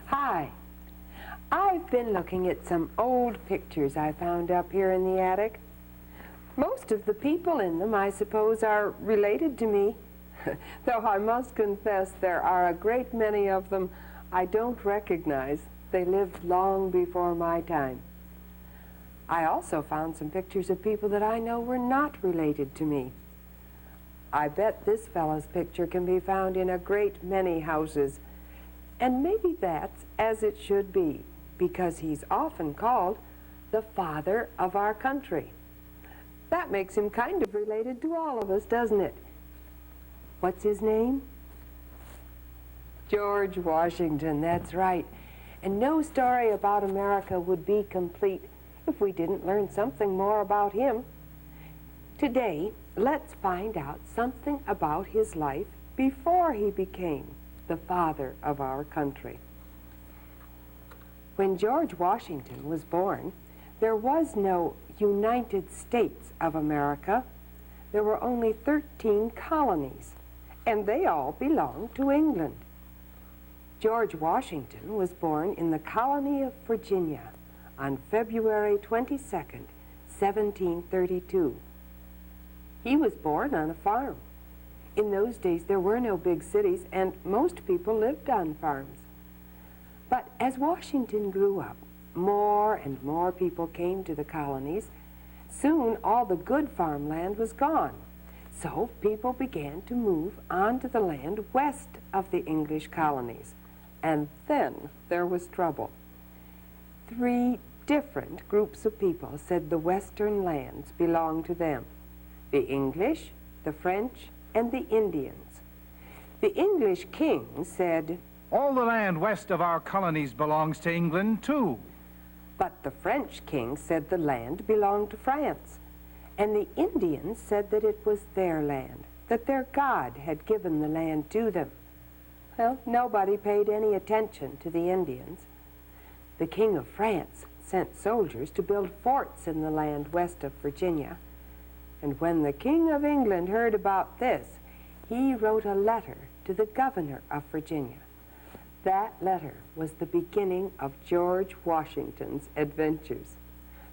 Hi. I've been looking at some old pictures I found up here in the attic. Most of the people in them, I suppose, are related to me, though I must confess there are a great many of them I don't recognize. They lived long before my time. I also found some pictures of people that I know were not related to me. I bet this fellow's picture can be found in a great many houses, and maybe that's as it should be, because he's often called the father of our country. That makes him kind of related to all of us, doesn't it? What's his name? George Washington, that's right. And no story about America would be complete if we didn't learn something more about him. Today, let's find out something about his life before he became the father of our country. When George Washington was born, there was no United States of America. There were only 13 colonies, and they all belonged to England. George Washington was born in the colony of Virginia on February 22nd, 1732. He was born on a farm. In those days, there were no big cities, and most people lived on farms. But as Washington grew up, more and more people came to the colonies. Soon, all the good farmland was gone. So people began to move onto the land west of the English colonies. And then there was trouble. 3 different groups of people said the western lands belonged to them: the English, the French, and the Indians. The English king said, "All the land west of our colonies belongs to England, too." But the French king said the land belonged to France, and the Indians said that it was their land, that their God had given the land to them. Well, nobody paid any attention to the Indians. The King of France sent soldiers to build forts in the land west of Virginia. And when the King of England heard about this, he wrote a letter to the governor of Virginia. That letter was the beginning of George Washington's adventures.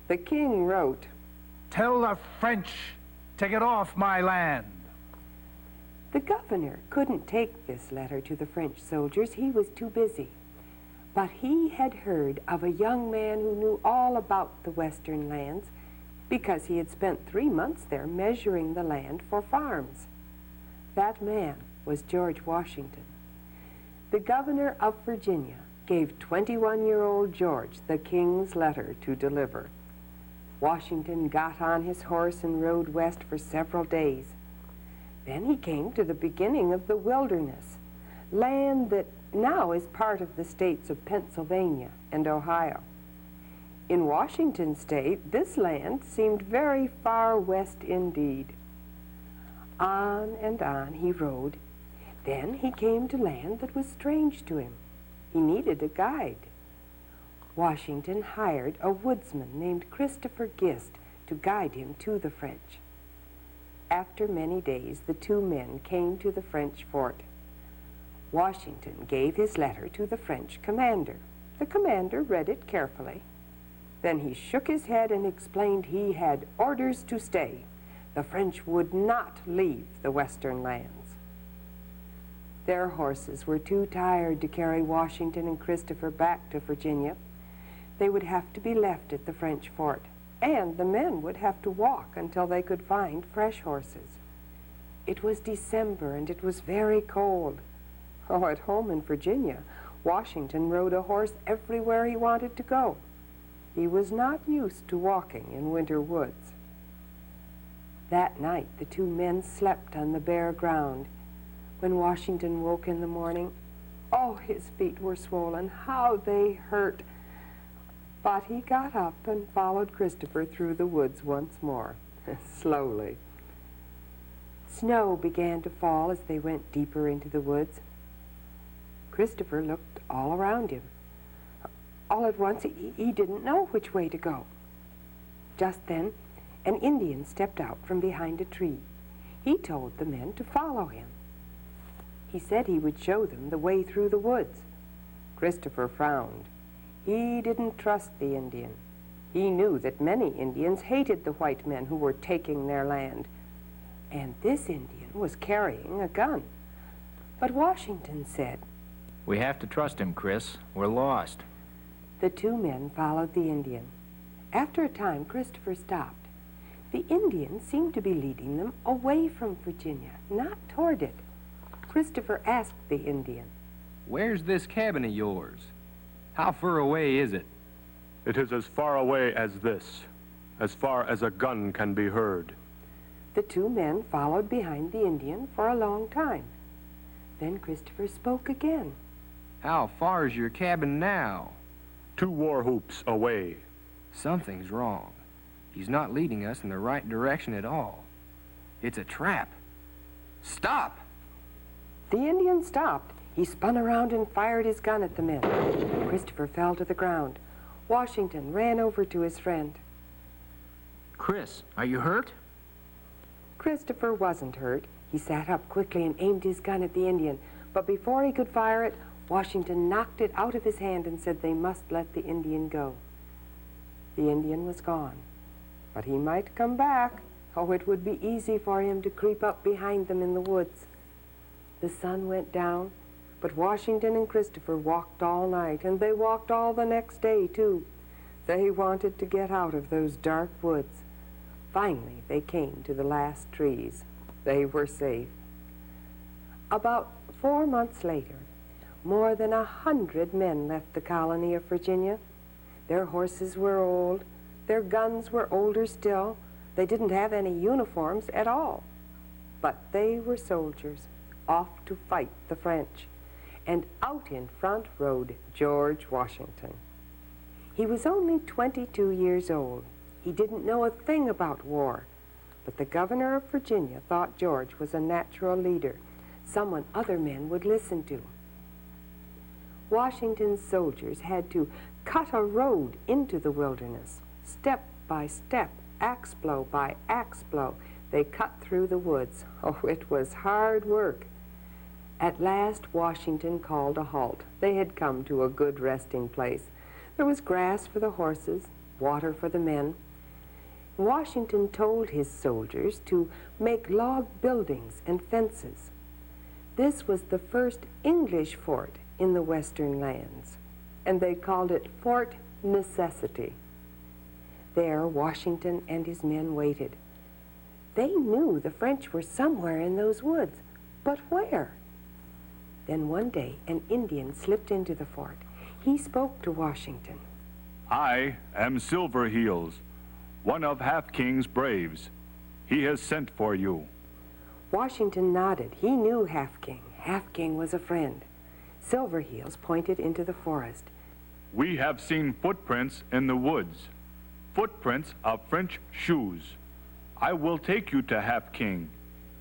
The king wrote, "Tell the French to get off my land." The governor couldn't take this letter to the French soldiers. He was too busy. But he had heard of a young man who knew all about the western lands because he had spent 3 months there measuring the land for farms. That man was George Washington. The governor of Virginia gave 21-year-old George the king's letter to deliver. Washington got on his horse and rode west for several days. Then he came to the beginning of the wilderness, land that now is part of the states of Pennsylvania and Ohio. In Washington state, this land seemed very far west indeed. On and on he rode. Then he came to land that was strange to him. He needed a guide. Washington hired a woodsman named Christopher Gist to guide him to the French. After many days, the 2 men came to the French fort. Washington gave his letter to the French commander. The commander read it carefully. Then he shook his head and explained he had orders to stay. The French would not leave the western lands. Their horses were too tired to carry Washington and Christopher back to Virginia. They would have to be left at the French fort, and the men would have to walk until they could find fresh horses. It was December, and it was very cold. Oh, at home in Virginia, Washington rode a horse everywhere he wanted to go. He was not used to walking in winter woods. That night, the 2 men slept on the bare ground. When Washington woke in the morning, oh, his feet were swollen. How they hurt! But he got up and followed Christopher through the woods once more, slowly. Snow began to fall as they went deeper into the woods. Christopher looked all around him. All at once, he didn't know which way to go. Just then, an Indian stepped out from behind a tree. He told the men to follow him. He said he would show them the way through the woods. Christopher frowned. He didn't trust the Indian. He knew that many Indians hated the white men who were taking their land. And this Indian was carrying a gun. But Washington said, "We have to trust him, Chris. We're lost." The two men followed the Indian. After a time, Christopher stopped. The Indian seemed to be leading them away from Virginia, not toward it. Christopher asked the Indian, "Where's this cabin of yours? How far away is it?" It is as far away as this, as far as a gun can be heard. The two men followed behind the Indian for a long time. Then Christopher spoke again. "How far is your cabin now?" 2 war whoops away. Something's wrong. He's not leading us in the right direction at all. It's a trap. Stop! The Indian stopped. He spun around and fired his gun at the men. Christopher fell to the ground. Washington ran over to his friend. Chris, are you hurt? Christopher wasn't hurt. He sat up quickly and aimed his gun at the Indian. But before he could fire it, Washington knocked it out of his hand and said they must let the Indian go. The Indian was gone. But he might come back. Oh, it would be easy for him to creep up behind them in the woods. The sun went down, but Washington and Christopher walked all night, and they walked all the next day, too. They wanted to get out of those dark woods. Finally, they came to the last trees. They were safe. About 4 months later, more than 100 men left the colony of Virginia. Their horses were old. Their guns were older still. They didn't have any uniforms at all. But they were soldiers, off to fight the French. And out in front rode George Washington. He was only 22 years old. He didn't know a thing about war. But the governor of Virginia thought George was a natural leader, someone other men would listen to. Washington's soldiers had to cut a road into the wilderness. Step by step, axe blow by axe blow, they cut through the woods. Oh, it was hard work. At last, Washington called a halt. They had come to a good resting place. There was grass for the horses, water for the men. Washington told his soldiers to make log buildings and fences. This was the first English fort in the western lands, and they called it Fort Necessity. There, Washington and his men waited. They knew the French were somewhere in those woods, but where? Then one day, an Indian slipped into the fort. He spoke to Washington. "I am Silverheels, one of Half King's braves. He has sent for you." Washington nodded. He knew Half King. Half King was a friend. Silverheels pointed into the forest. "We have seen footprints in the woods, footprints of French shoes. I will take you to Half King.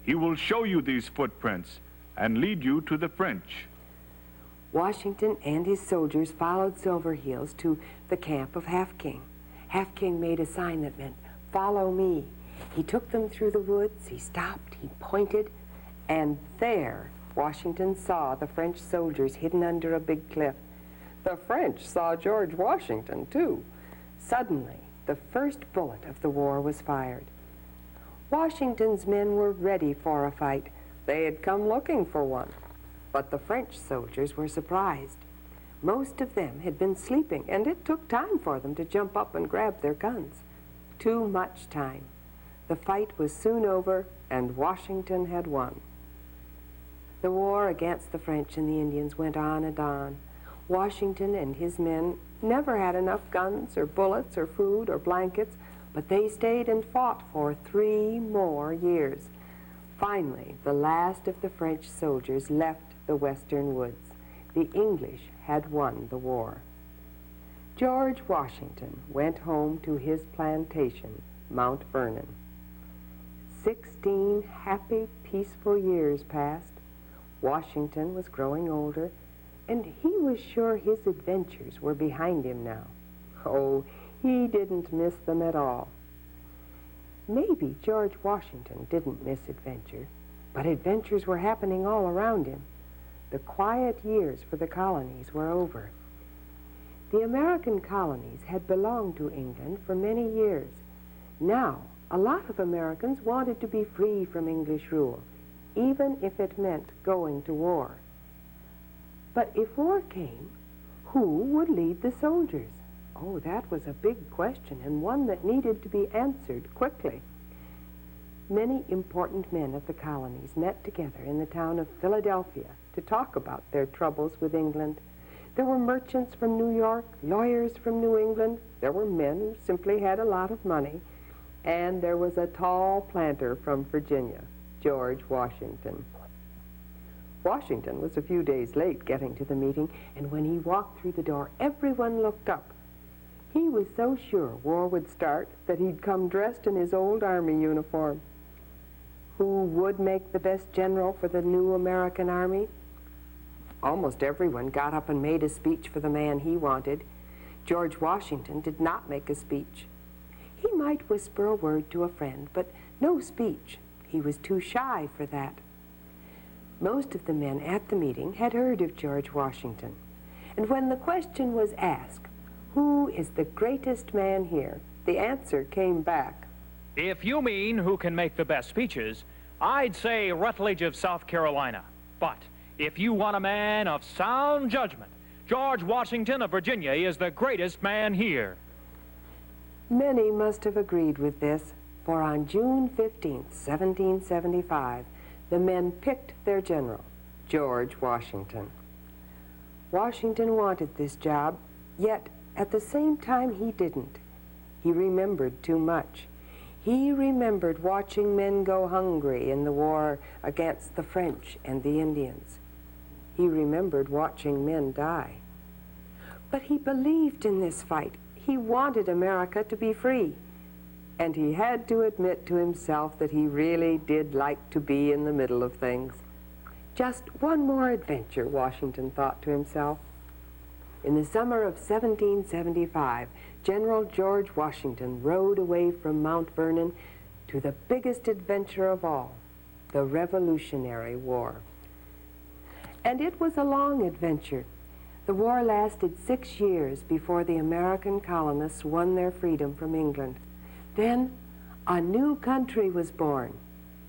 He will show you these footprints and lead you to the French." Washington and his soldiers followed Silverheels to the camp of Half King. Half King made a sign that meant, "Follow me." He took them through the woods. He stopped. He pointed. And there, Washington saw the French soldiers hidden under a big cliff. The French saw George Washington, too. Suddenly, the first bullet of the war was fired. Washington's men were ready for a fight. They had come looking for one. But the French soldiers were surprised. Most of them had been sleeping, and it took time for them to jump up and grab their guns. Too much time. The fight was soon over, and Washington had won. The war against the French and the Indians went on and on. Washington and his men never had enough guns or bullets or food or blankets, but they stayed and fought for 3 more years. Finally, the last of the French soldiers left the western woods. The English had won the war. George Washington went home to his plantation, Mount Vernon. 16 happy, peaceful years passed. Washington was growing older, and he was sure his adventures were behind him now. Oh, he didn't miss them at all. Maybe George Washington didn't miss adventure, but adventures were happening all around him. The quiet years for the colonies were over. The American colonies had belonged to England for many years. Now, a lot of Americans wanted to be free from English rule, even if it meant going to war. But if war came, who would lead the soldiers? Oh, that was a big question, and one that needed to be answered quickly. Many important men of the colonies met together in the town of Philadelphia to talk about their troubles with England. There were merchants from New York, lawyers from New England. There were men who simply had a lot of money. And there was a tall planter from Virginia, George Washington. Washington was a few days late getting to the meeting, and when he walked through the door, everyone looked up. He was so sure war would start that he'd come dressed in his old army uniform. Who would make the best general for the new American army? Almost everyone got up and made a speech for the man he wanted. George Washington did not make a speech. He might whisper a word to a friend, but no speech. He was too shy for that. Most of the men at the meeting had heard of George Washington. And when the question was asked, who is the greatest man here, the answer came back. If you mean who can make the best speeches, I'd say Rutledge of South Carolina. But if you want a man of sound judgment, George Washington of Virginia is the greatest man here. Many must have agreed with this, for on June 15th, 1775, the men picked their general, George Washington. Washington wanted this job, yet at the same time he didn't. He remembered too much. He remembered watching men go hungry in the war against the French and the Indians. He remembered watching men die. But he believed in this fight. He wanted America to be free. And he had to admit to himself that he really did like to be in the middle of things. Just one more adventure, Washington thought to himself. In the summer of 1775, General George Washington rode away from Mount Vernon to the biggest adventure of all, the Revolutionary War. And it was a long adventure. The war lasted 6 years before the American colonists won their freedom from England. Then a new country was born,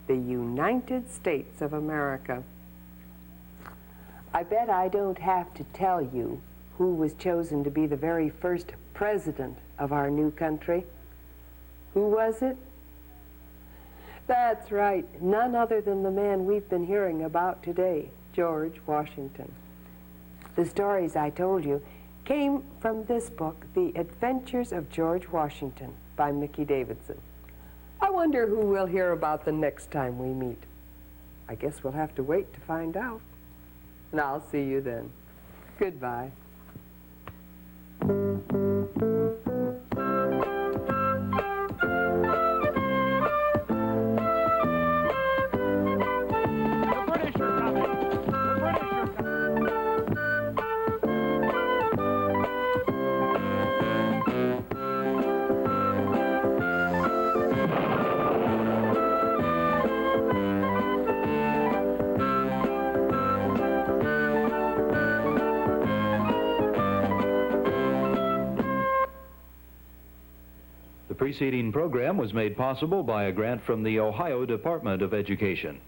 the United States of America. I bet I don't have to tell you who was chosen to be the very first president of our new country. Who was it? That's right, none other than the man we've been hearing about today, George Washington. The stories I told you came from this book, The Adventures of George Washington, by Mickey Davidson. I wonder who we'll hear about the next time we meet. I guess we'll have to wait to find out. And I'll see you then. Goodbye. The preceding program was made possible by a grant from the Ohio Department of Education.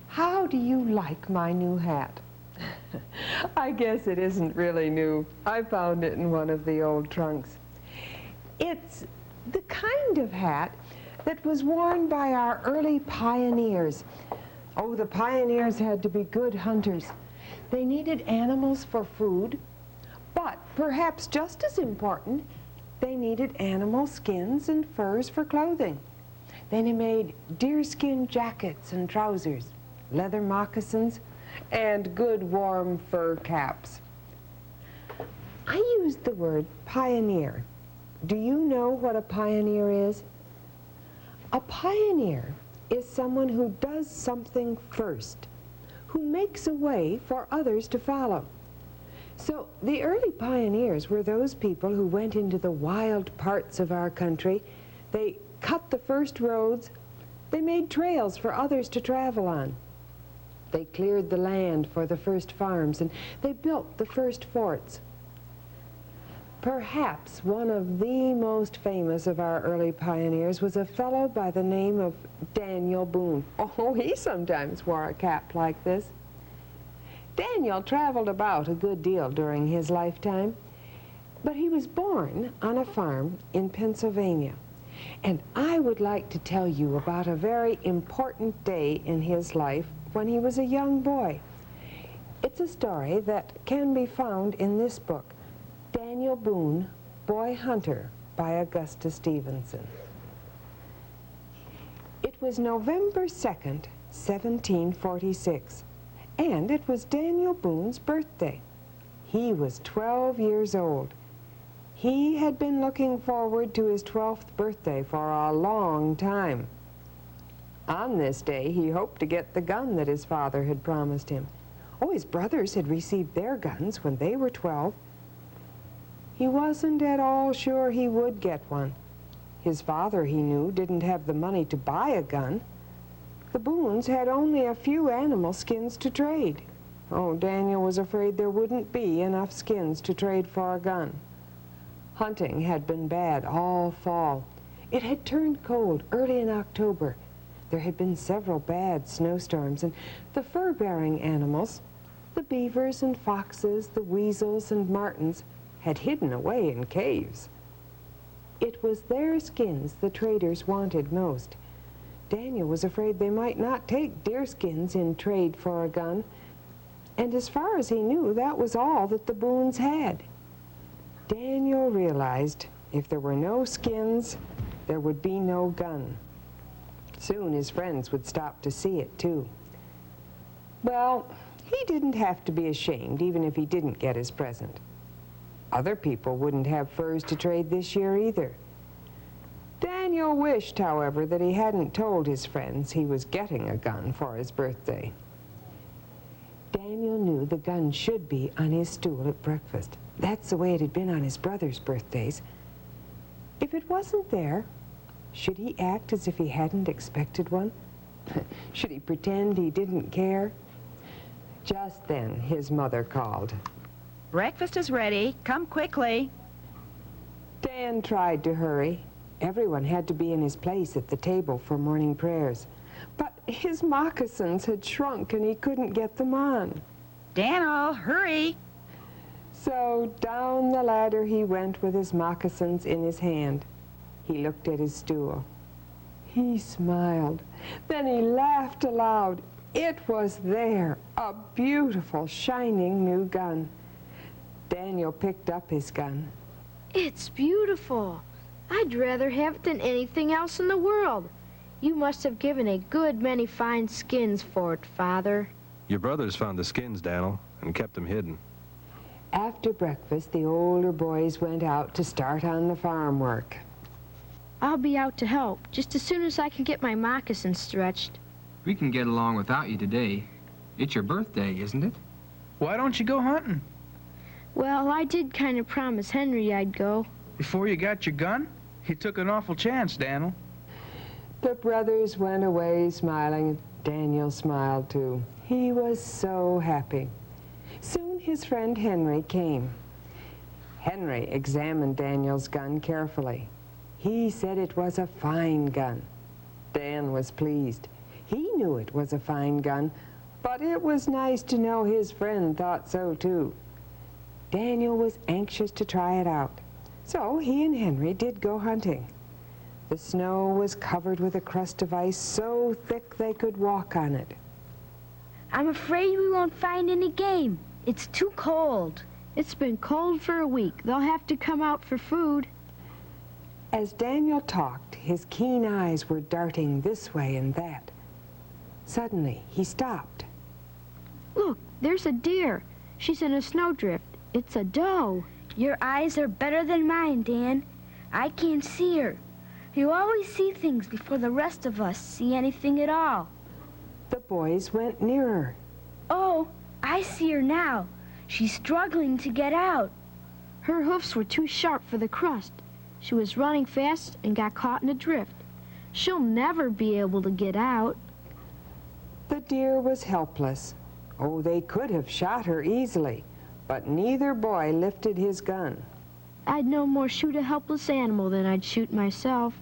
How do you like my new hat? I guess it isn't really new. I found it in one of the old trunks. It's the kind of hat that was worn by our early pioneers. Oh, the pioneers had to be good hunters. They needed animals for food, but perhaps just as important, they needed animal skins and furs for clothing. Then he made deerskin jackets and trousers, leather moccasins, and good warm fur caps. I used the word pioneer. Do you know what a pioneer is? A pioneer is someone who does something first, who makes a way for others to follow. So the early pioneers were those people who went into the wild parts of our country. They cut the first roads. They made trails for others to travel on. They cleared the land for the first farms, and they built the first forts. Perhaps one of the most famous of our early pioneers was a fellow by the name of Daniel Boone. Oh, he sometimes wore a cap like this. Daniel traveled about a good deal during his lifetime, but he was born on a farm in Pennsylvania. And I would like to tell you about a very important day in his life when he was a young boy. It's a story that can be found in this book, Daniel Boone, Boy Hunter, by Augusta Stevenson. It was November 2nd, 1746, and it was Daniel Boone's birthday. He was 12 years old. He had been looking forward to his 12th birthday for a long time. On this day, he hoped to get the gun that his father had promised him. Oh, his brothers had received their guns when they were 12. He wasn't at all sure he would get one. His father, he knew, didn't have the money to buy a gun. The Boones had only a few animal skins to trade. Oh, Daniel was afraid there wouldn't be enough skins to trade for a gun. Hunting had been bad all fall. It had turned cold early in October. There had been several bad snowstorms, and the fur-bearing animals, the beavers and foxes, the weasels and martens, had hidden away in caves. It was their skins the traders wanted most. Daniel was afraid they might not take deerskins in trade for a gun, and as far as he knew, that was all that the Boones had. Daniel realized if there were no skins, there would be no gun. Soon his friends would stop to see it, too. Well, he didn't have to be ashamed, even if he didn't get his present. Other people wouldn't have furs to trade this year either. Daniel wished, however, that he hadn't told his friends he was getting a gun for his birthday. Daniel knew the gun should be on his stool at breakfast. That's the way it had been on his brothers' birthdays. If it wasn't there, should he act as if he hadn't expected one? Should he pretend he didn't care? Just then, his mother called. Breakfast is ready. Come quickly. Dan tried to hurry. Everyone had to be in his place at the table for morning prayers. But his moccasins had shrunk and he couldn't get them on. Daniel, hurry. So down the ladder he went with his moccasins in his hand. He looked at his stool. He smiled. Then he laughed aloud. It was there, a beautiful, shining new gun. Daniel picked up his gun. It's beautiful. I'd rather have it than anything else in the world. You must have given a good many fine skins for it, Father. Your brothers found the skins, Daniel, and kept them hidden. After breakfast, the older boys went out to start on the farm work. I'll be out to help just as soon as I can get my moccasins stretched. We can get along without you today. It's your birthday, isn't it? Why don't you go hunting? Well, I did kind of promise Henry I'd go. Before you got your gun? You took an awful chance, Daniel. The brothers went away smiling. Daniel smiled too. He was so happy. Soon his friend Henry came. Henry examined Daniel's gun carefully. He said it was a fine gun. Dan was pleased. He knew it was a fine gun, but it was nice to know his friend thought so too. Daniel was anxious to try it out. So he and Henry did go hunting. The snow was covered with a crust of ice so thick they could walk on it. I'm afraid we won't find any game. It's too cold. It's been cold for a week. They'll have to come out for food. As Daniel talked, his keen eyes were darting this way and that. Suddenly, he stopped. Look, there's a deer. She's in a snowdrift. It's a doe. Your eyes are better than mine, Dan. I can't see her. You always see things before the rest of us see anything at all. The boys went nearer. Oh, I see her now. She's struggling to get out. Her hoofs were too sharp for the crust. She was running fast and got caught in a drift. She'll never be able to get out. The deer was helpless. Oh, they could have shot her easily, but neither boy lifted his gun. I'd no more shoot a helpless animal than I'd shoot myself.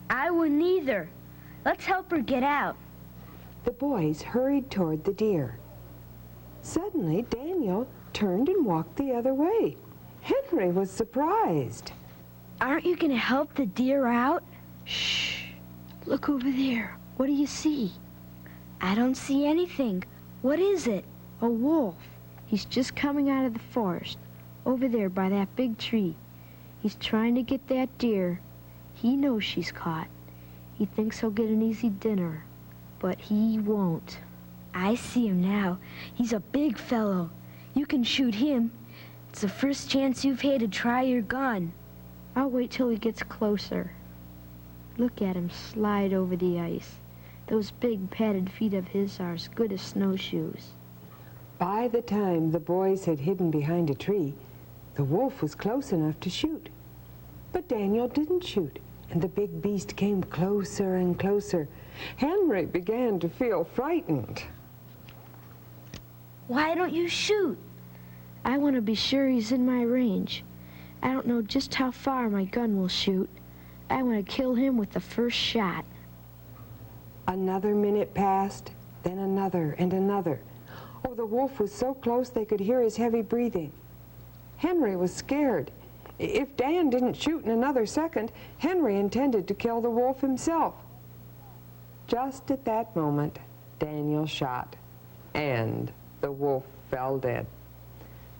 I wouldn't either. Let's help her get out. The boys hurried toward the deer. Suddenly, Daniel turned and walked the other way. Henry was surprised. Aren't you going to help the deer out? Shh. Look over there. What do you see? I don't see anything. What is it? A wolf. He's just coming out of the forest, over there by that big tree. He's trying to get that deer. He knows she's caught. He thinks he'll get an easy dinner, but he won't. I see him now. He's a big fellow. You can shoot him. It's the first chance you've had to try your gun. I'll wait till he gets closer. Look at him slide over the ice. Those big padded feet of his are as good as snowshoes. By the time the boys had hidden behind a tree, the wolf was close enough to shoot. But Daniel didn't shoot, and the big beast came closer and closer. Henry began to feel frightened. Why don't you shoot? I want to be sure he's in my range. I don't know just how far my gun will shoot. I want to kill him with the first shot. Another minute passed, then another and another. Oh, the wolf was so close they could hear his heavy breathing. Henry was scared. If Dan didn't shoot in another second, Henry intended to kill the wolf himself. Just at that moment, Daniel shot, and the wolf fell dead.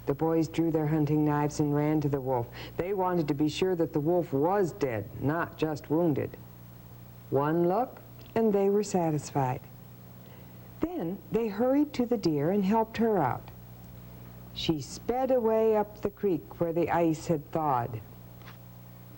The boys drew their hunting knives and ran to the wolf. They wanted to be sure that the wolf was dead, not just wounded. One look, and they were satisfied. Then they hurried to the deer and helped her out. She sped away up the creek where the ice had thawed.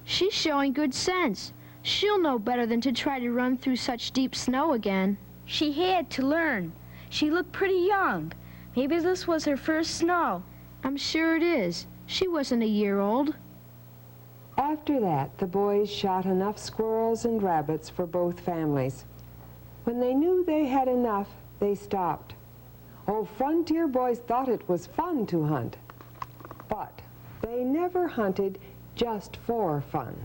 She's showing good sense. She'll know better than to try to run through such deep snow again. She had to learn. She looked pretty young. Maybe this was her first snow. I'm sure it is. She wasn't a year old. After that, the boys shot enough squirrels and rabbits for both families. When they knew they had enough, they stopped. Oh, frontier boys thought it was fun to hunt, but they never hunted just for fun.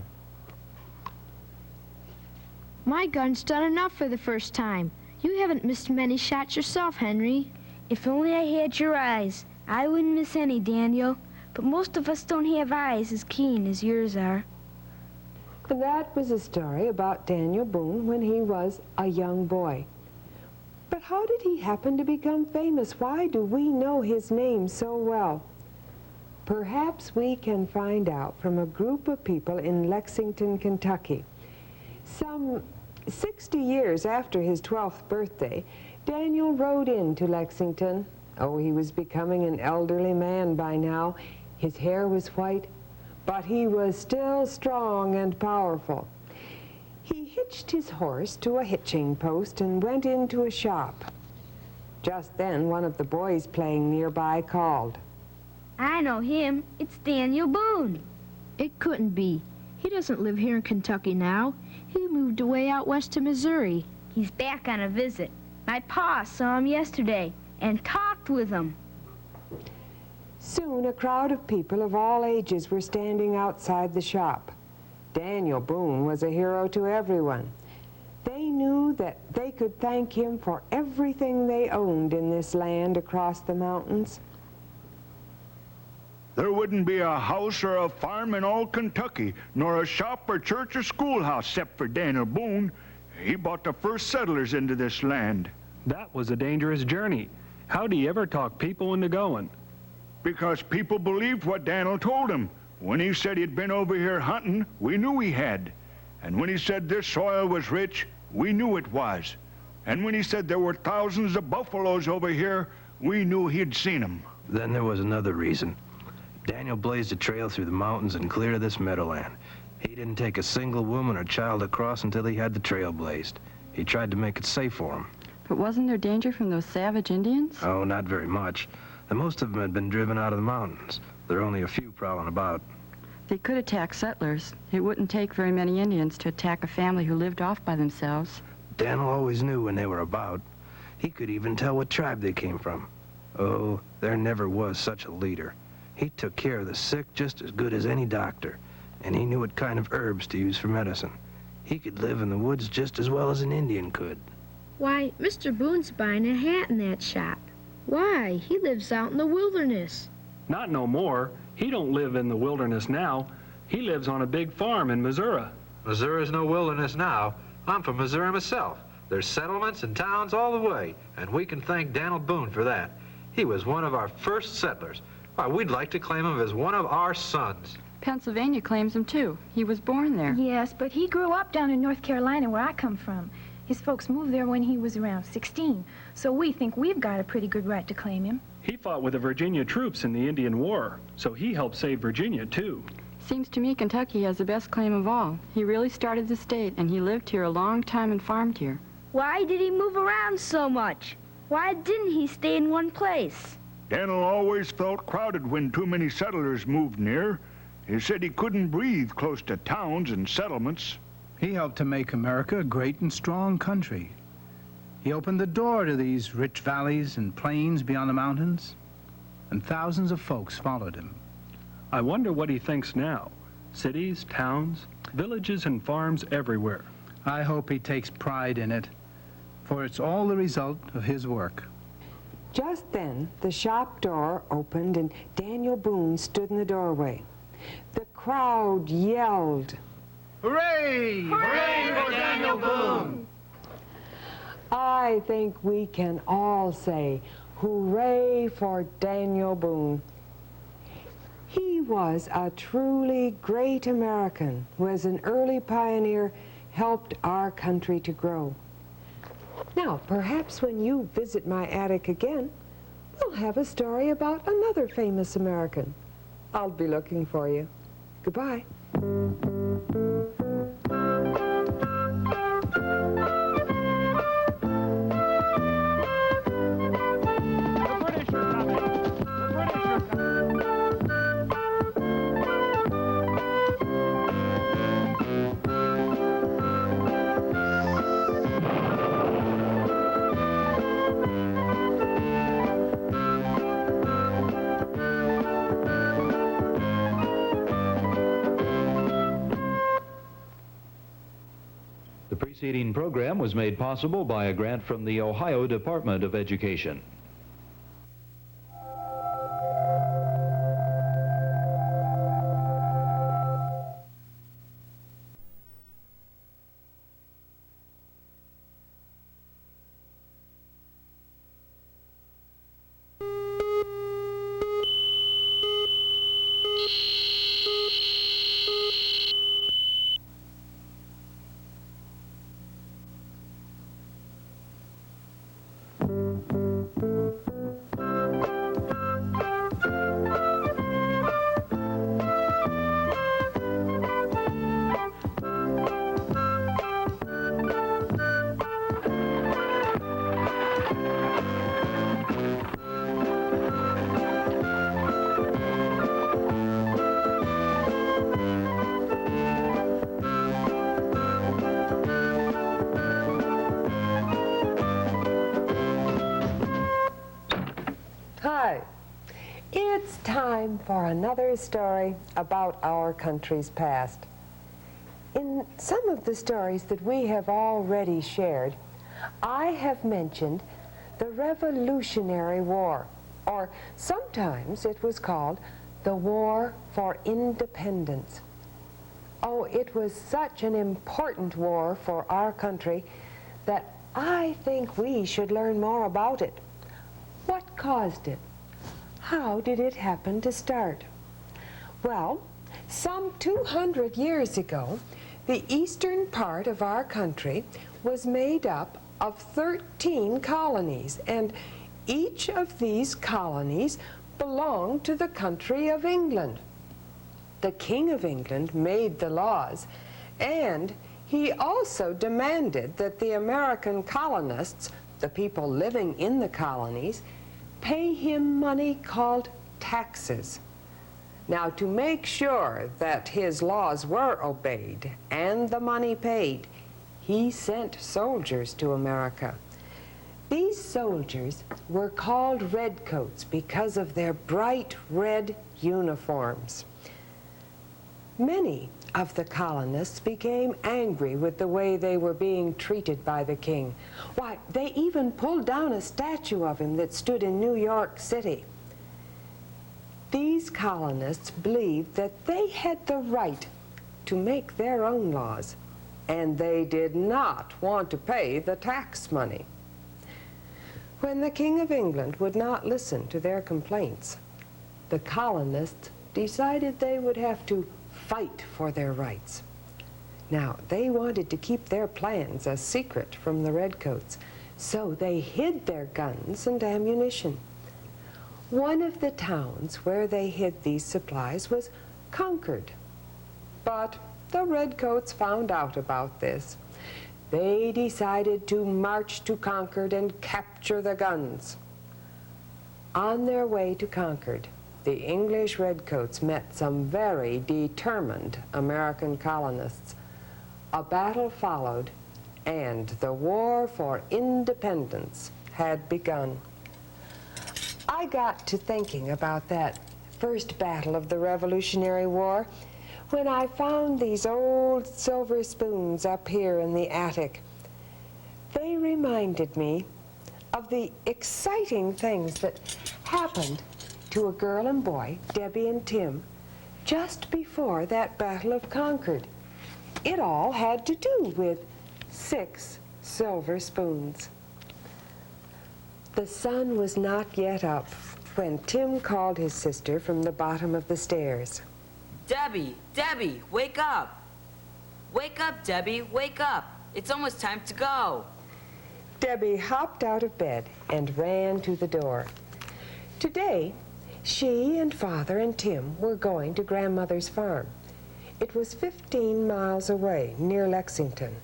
My gun's done enough for the first time. You haven't missed many shots yourself, Henry. If only I had your eyes. I wouldn't miss any, Daniel. But most of us don't have eyes as keen as yours are. That was a story about Daniel Boone when he was a young boy. But how did he happen to become famous? Why do we know his name so well? Perhaps we can find out from a group of people in Lexington, Kentucky. Some 60 years after his 12th birthday, Daniel rode into Lexington. Oh, he was becoming an elderly man by now. His hair was white, but he was still strong and powerful. He hitched his horse to a hitching post and went into a shop. Just then, one of the boys playing nearby called. I know him. It's Daniel Boone. It couldn't be. He doesn't live here in Kentucky now. He moved away out west to Missouri. He's back on a visit. My pa saw him yesterday and talked with him. Soon, a crowd of people of all ages were standing outside the shop. Daniel Boone was a hero to everyone. They knew that they could thank him for everything they owned in this land across the mountains. There wouldn't be a house or a farm in all Kentucky, nor a shop or church or schoolhouse, except for Daniel Boone. He brought the first settlers into this land. That was a dangerous journey. How'd he ever talk people into going? Because people believed what Daniel told them. When he said he'd been over here hunting, we knew he had. And when he said this soil was rich, we knew it was. And when he said there were thousands of buffaloes over here, we knew he'd seen them. Then there was another reason. Daniel blazed a trail through the mountains and clear to this meadowland. He didn't take a single woman or child across until he had the trail blazed. He tried to make it safe for them. But wasn't there danger from those savage Indians? Oh, not very much. The most of them had been driven out of the mountains. There are only a few prowling about. They could attack settlers. It wouldn't take very many Indians to attack a family who lived off by themselves. Daniel always knew when they were about. He could even tell what tribe they came from. Oh, there never was such a leader. He took care of the sick just as good as any doctor, and he knew what kind of herbs to use for medicine. He could live in the woods just as well as an Indian could. Why, Mr. Boone's buying a hat in that shop. Why, he lives out in the wilderness. Not no more. He don't live in the wilderness now. He lives on a big farm in Missouri. Missouri's no wilderness now. I'm from Missouri myself. There's settlements and towns all the way, and we can thank Daniel Boone for that. He was one of our first settlers. Why, we'd like to claim him as one of our sons. Pennsylvania claims him, too. He was born there. Yes, but he grew up down in North Carolina, where I come from. His folks moved there when he was around 16, so we think we've got a pretty good right to claim him. He fought with the Virginia troops in the Indian War, so he helped save Virginia, too. Seems to me Kentucky has the best claim of all. He really started the state, and he lived here a long time and farmed here. Why did he move around so much? Why didn't he stay in one place? Daniel always felt crowded when too many settlers moved near. He said he couldn't breathe close to towns and settlements. He helped to make America a great and strong country. He opened the door to these rich valleys and plains beyond the mountains, and thousands of folks followed him. I wonder what he thinks now. Cities, towns, villages, and farms everywhere. I hope he takes pride in it, for it's all the result of his work. Just then, the shop door opened and Daniel Boone stood in the doorway. The crowd yelled, "Hooray! Hooray for Daniel Boone!" I think we can all say, hooray for Daniel Boone. He was a truly great American who, as an early pioneer, helped our country to grow. Now, perhaps when you visit my attic again, we'll have a story about another famous American. I'll be looking for you. Goodbye. The preceding program was made possible by a grant from the Ohio Department of Education. Hi. It's time for another story about our country's past. In some of the stories that we have already shared, I have mentioned the Revolutionary War, or sometimes it was called the War for Independence. Oh, it was such an important war for our country that I think we should learn more about it. What caused it? How did it happen to start? Well, some 200 years ago, the eastern part of our country was made up of 13 colonies, and each of these colonies belonged to the country of England. The King of England made the laws, and he also demanded that the American colonists, the people living in the colonies, pay him money called taxes. Now, to make sure that his laws were obeyed and the money paid, he sent soldiers to America. These soldiers were called redcoats because of their bright red uniforms. Many of the colonists became angry with the way they were being treated by the king. Why, they even pulled down a statue of him that stood in New York City. These colonists believed that they had the right to make their own laws, and they did not want to pay the tax money. When the King of England would not listen to their complaints, the colonists decided they would have to fight for their rights. Now, they wanted to keep their plans a secret from the redcoats, so they hid their guns and ammunition. One of the towns where they hid these supplies was Concord. But the redcoats found out about this. They decided to march to Concord and capture the guns. On their way to Concord, the English redcoats met some very determined American colonists. A battle followed, and the War for Independence had begun. I got to thinking about that first battle of the Revolutionary War when I found these old silver spoons up here in the attic. They reminded me of the exciting things that happened to a girl and boy, Debbie and Tim, just before that Battle of Concord. It all had to do with 6 silver spoons. The sun was not yet up when Tim called his sister from the bottom of the stairs. Debbie, Debbie, wake up! Wake up, Debbie, wake up! It's almost time to go. Debbie hopped out of bed and ran to the door. Today, she and Father and Tim were going to Grandmother's farm. It was 15 miles away, near Lexington.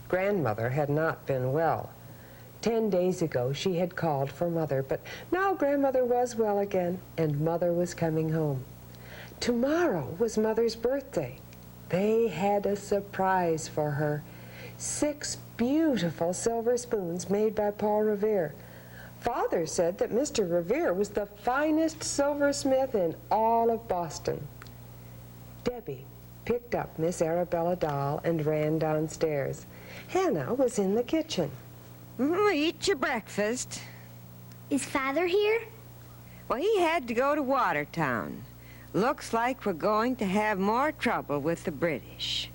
Grandmother had not been well. 10 days ago, she had called for Mother, but now Grandmother was well again, and Mother was coming home. Tomorrow was Mother's birthday. They had a surprise for her. 6 beautiful silver spoons made by Paul Revere. Father said that Mr. Revere was the finest silversmith in all of Boston. Debbie picked up Miss Arabella doll and ran downstairs. Hannah was in the kitchen. Eat your breakfast. Is Father here? Well, he had to go to Watertown. Looks like we're going to have more trouble with the British.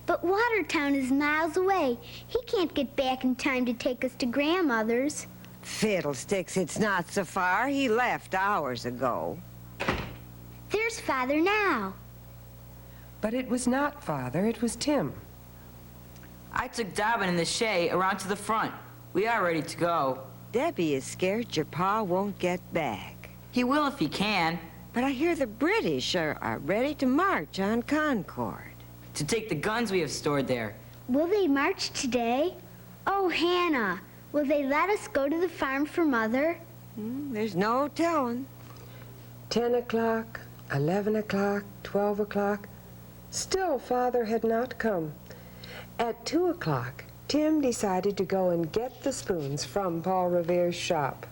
But Watertown is miles away. He can't get back in time to take us to Grandmother's. Fiddlesticks, it's not so far. He left hours ago. There's Father now. But it was not Father, it was Tim. I took Dobbin and the Shay around to the front. We are ready to go. Debbie is scared your pa won't get back. He will if he can. But I hear the British are ready to march on Concord. To take the guns we have stored there. Will they march today? Oh, Hannah, will they let us go to the farm for Mother? There's no telling. 10 o'clock, 11 o'clock, 12 o'clock. Still, Father had not come. At 2 o'clock, Tim decided to go and get the spoons from Paul Revere's shop.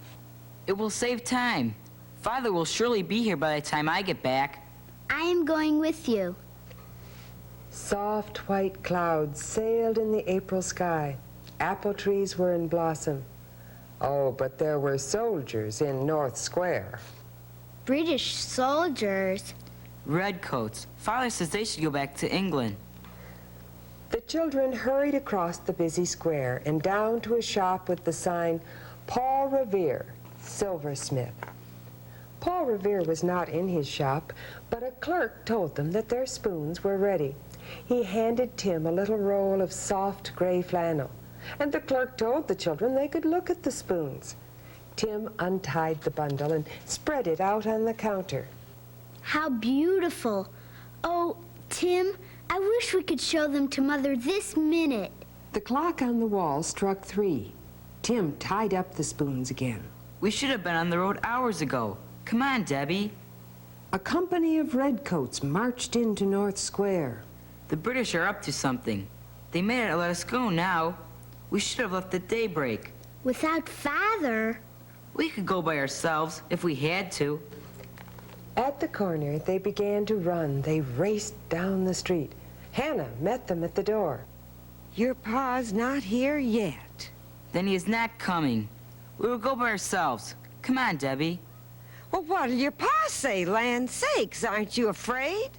It will save time. Father will surely be here by the time I get back. I am going with you. Soft white clouds sailed in the April sky. Apple trees were in blossom. Oh, but there were soldiers in North Square. British soldiers. Redcoats. Father says they should go back to England. The children hurried across the busy square and down to a shop with the sign, Paul Revere, silversmith. Paul Revere was not in his shop, but a clerk told them that their spoons were ready. He handed Tim a little roll of soft gray flannel, and the clerk told the children they could look at the spoons. Tim untied the bundle and spread it out on the counter. How beautiful. Oh, Tim, I wish we could show them to Mother this minute. The clock on the wall struck 3. Tim tied up the spoons again. We should have been on the road hours ago. Come on, Debbie. A company of redcoats marched into North Square. The British are up to something. They may not let us go now. We should have left at daybreak. Without Father? We could go by ourselves if we had to. At the corner, they began to run. They raced down the street. Hannah met them at the door. Your pa's not here yet. Then he is not coming. We will go by ourselves. Come on, Debbie. Well, what'll your pa say, land sakes? Aren't you afraid?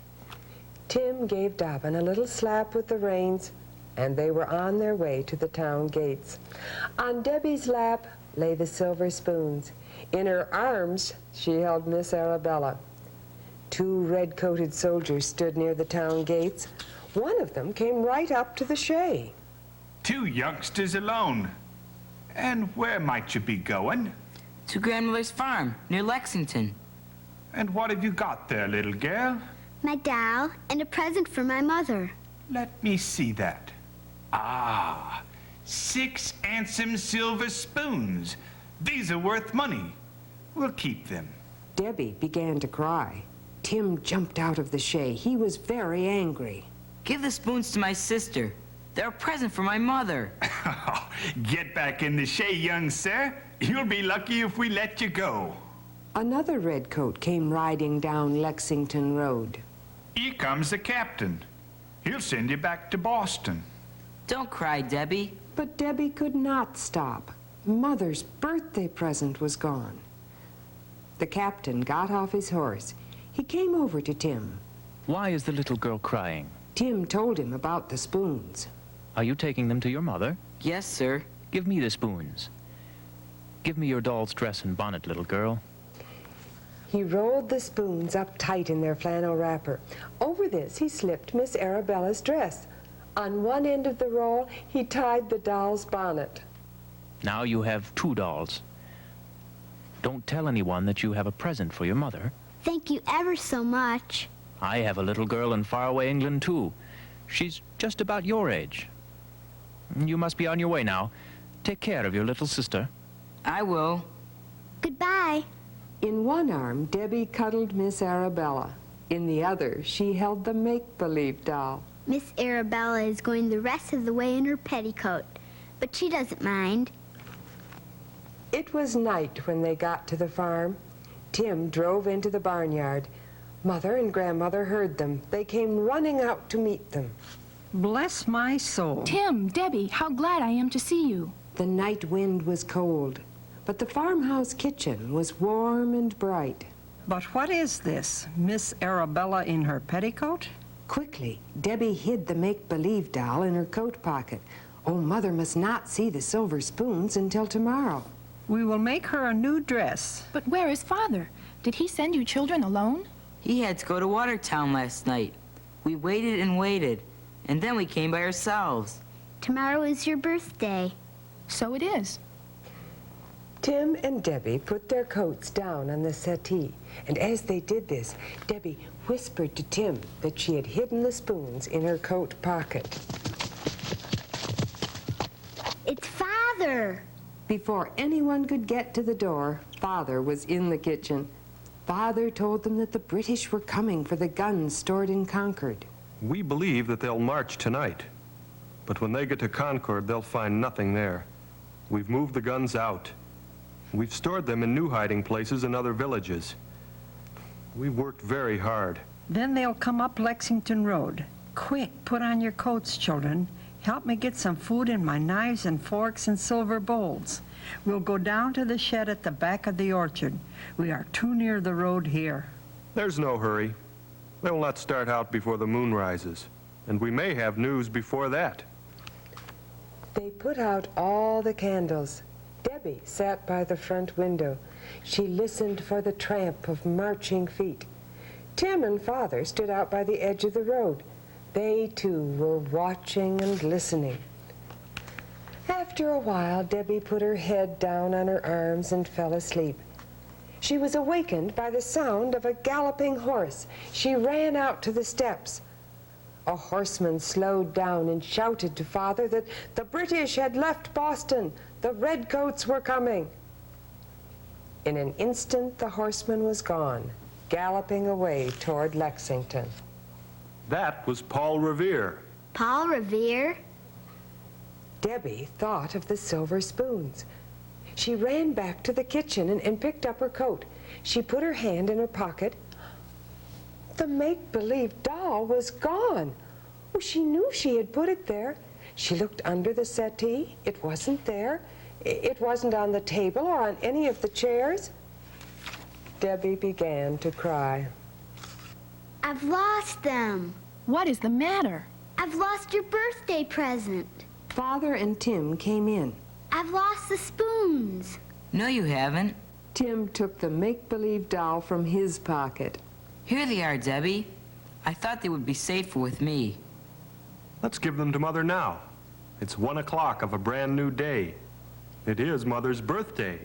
Tim gave Dobbin a little slap with the reins, and they were on their way to the town gates. On Debbie's lap lay the silver spoons. In her arms, she held Miss Arabella. 2 red-coated soldiers stood near the town gates. One of them came right up to the shay. 2 youngsters alone. And where might you be going? To Grandmother's farm, near Lexington. And what have you got there, little girl? My doll and a present for my mother. Let me see that. Ah, 6 handsome silver spoons. These are worth money. We'll keep them. Debbie began to cry. Tim jumped out of the shay. He was very angry. Give the spoons to my sister. They're a present for my mother. Get back in the shay, young sir. You'll be lucky if we let you go. Another redcoat came riding down Lexington Road. Here comes the captain. He'll send you back to Boston. Don't cry, Debbie. But Debbie could not stop. Mother's birthday present was gone. The captain got off his horse. He came over to Tim. Why is the little girl crying? Tim told him about the spoons. Are you taking them to your mother? Yes, sir. Give me the spoons. Give me your doll's dress and bonnet, little girl. He rolled the spoons up tight in their flannel wrapper. Over this, he slipped Miss Arabella's dress. On one end of the roll, he tied the doll's bonnet. Now you have 2 dolls. Don't tell anyone that you have a present for your mother. Thank you ever so much. I have a little girl in faraway England, too. She's just about your age. You must be on your way now. Take care of your little sister. I will. Goodbye. In one arm, Debbie cuddled Miss Arabella. In the other, she held the make-believe doll. Miss Arabella is going the rest of the way in her petticoat, but she doesn't mind. It was night when they got to the farm. Tim drove into the barnyard. Mother and Grandmother heard them. They came running out to meet them. Bless my soul. Tim, Debbie, how glad I am to see you. The night wind was cold, but the farmhouse kitchen was warm and bright. But what is this? Miss Arabella in her petticoat? Quickly, Debbie hid the make-believe doll in her coat pocket. Oh, Mother must not see the silver spoons until tomorrow. We will make her a new dress. But where is Father? Did he send you children alone? He had to go to Watertown last night. We waited and waited, and then we came by ourselves. Tomorrow is your birthday. So it is. Tim and Debbie put their coats down on the settee, and as they did this, Debbie whispered to Tim that she had hidden the spoons in her coat pocket. It's Father! Before anyone could get to the door, Father was in the kitchen. Father told them that the British were coming for the guns stored in Concord. We believe that they'll march tonight, but when they get to Concord, they'll find nothing there. We've moved the guns out. We've stored them in new hiding places in other villages. We've worked very hard. Then they'll come up Lexington Road. Quick, put on your coats, children, Help me get some food in my knives and forks and silver bowls. We'll go down to the shed at the back of the orchard. We are too near the road here. There's no hurry. They'll not start out before the moon rises, and we may have news before that. They put out all the candles. Debbie sat by the front window. She listened for the tramp of marching feet. Tim and Father stood out by the edge of the road. They, too, were watching and listening. After a while, Debbie put her head down on her arms and fell asleep. She was awakened by the sound of a galloping horse. She ran out to the steps. A horseman slowed down and shouted to Father that the British had left Boston. The redcoats were coming. In an instant, the horseman was gone, galloping away toward Lexington. That was Paul Revere. Paul Revere? Debbie thought of the silver spoons. She ran back to the kitchen and picked up her coat. She put her hand in her pocket. The make-believe doll was gone. Oh, she knew she had put it there. She looked under the settee. It wasn't there. It wasn't on the table or on any of the chairs. Debbie began to cry. I've lost them. What is the matter? I've lost your birthday present. Father and Tim came in. I've lost the spoons. No, you haven't. Tim took the make-believe doll from his pocket. Here they are, Debbie. I thought they would be safer with me. Let's give them to Mother now. It's 1 o'clock of a brand new day. It is Mother's birthday.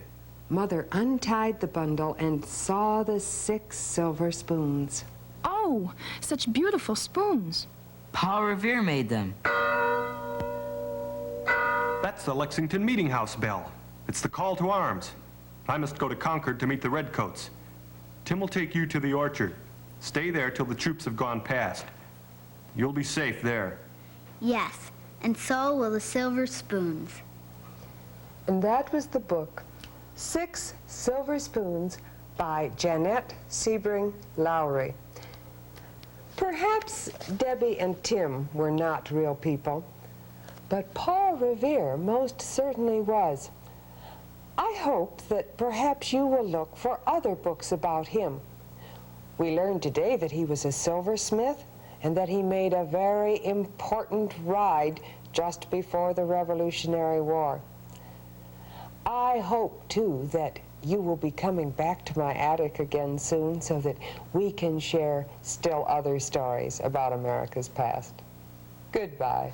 Mother untied the bundle and saw the 6 silver spoons. Oh, such beautiful spoons. Paul Revere made them. That's the Lexington Meeting House bell. It's the call to arms. I must go to Concord to meet the redcoats. Tim will take you to the orchard. Stay there till the troops have gone past. You'll be safe there. Yes, and so will the silver spoons. And that was the book, 6 Silver Spoons by Jeanette Sebring Lowry. Perhaps Debbie and Tim were not real people, but Paul Revere most certainly was. I hope that perhaps you will look for other books about him. We learned today that he was a silversmith and that he made a very important ride just before the Revolutionary War. I hope, too, that you will be coming back to my attic again soon so that we can share still other stories about America's past. Goodbye.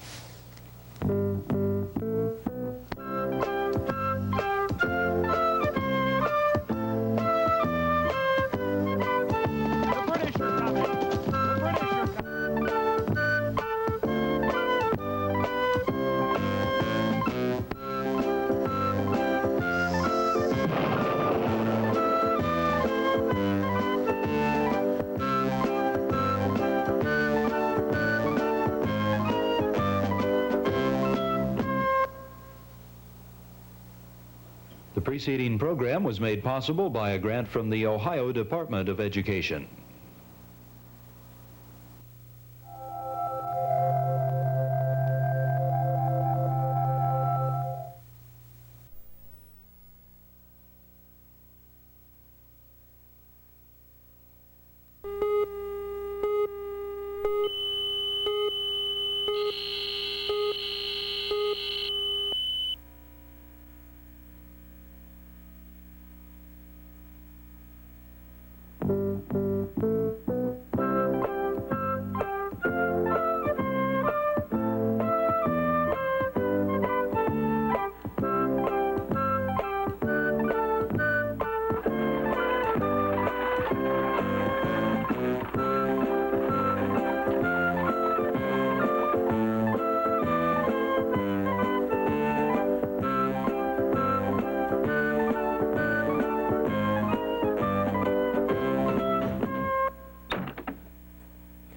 The preceding program was made possible by a grant from the Ohio Department of Education.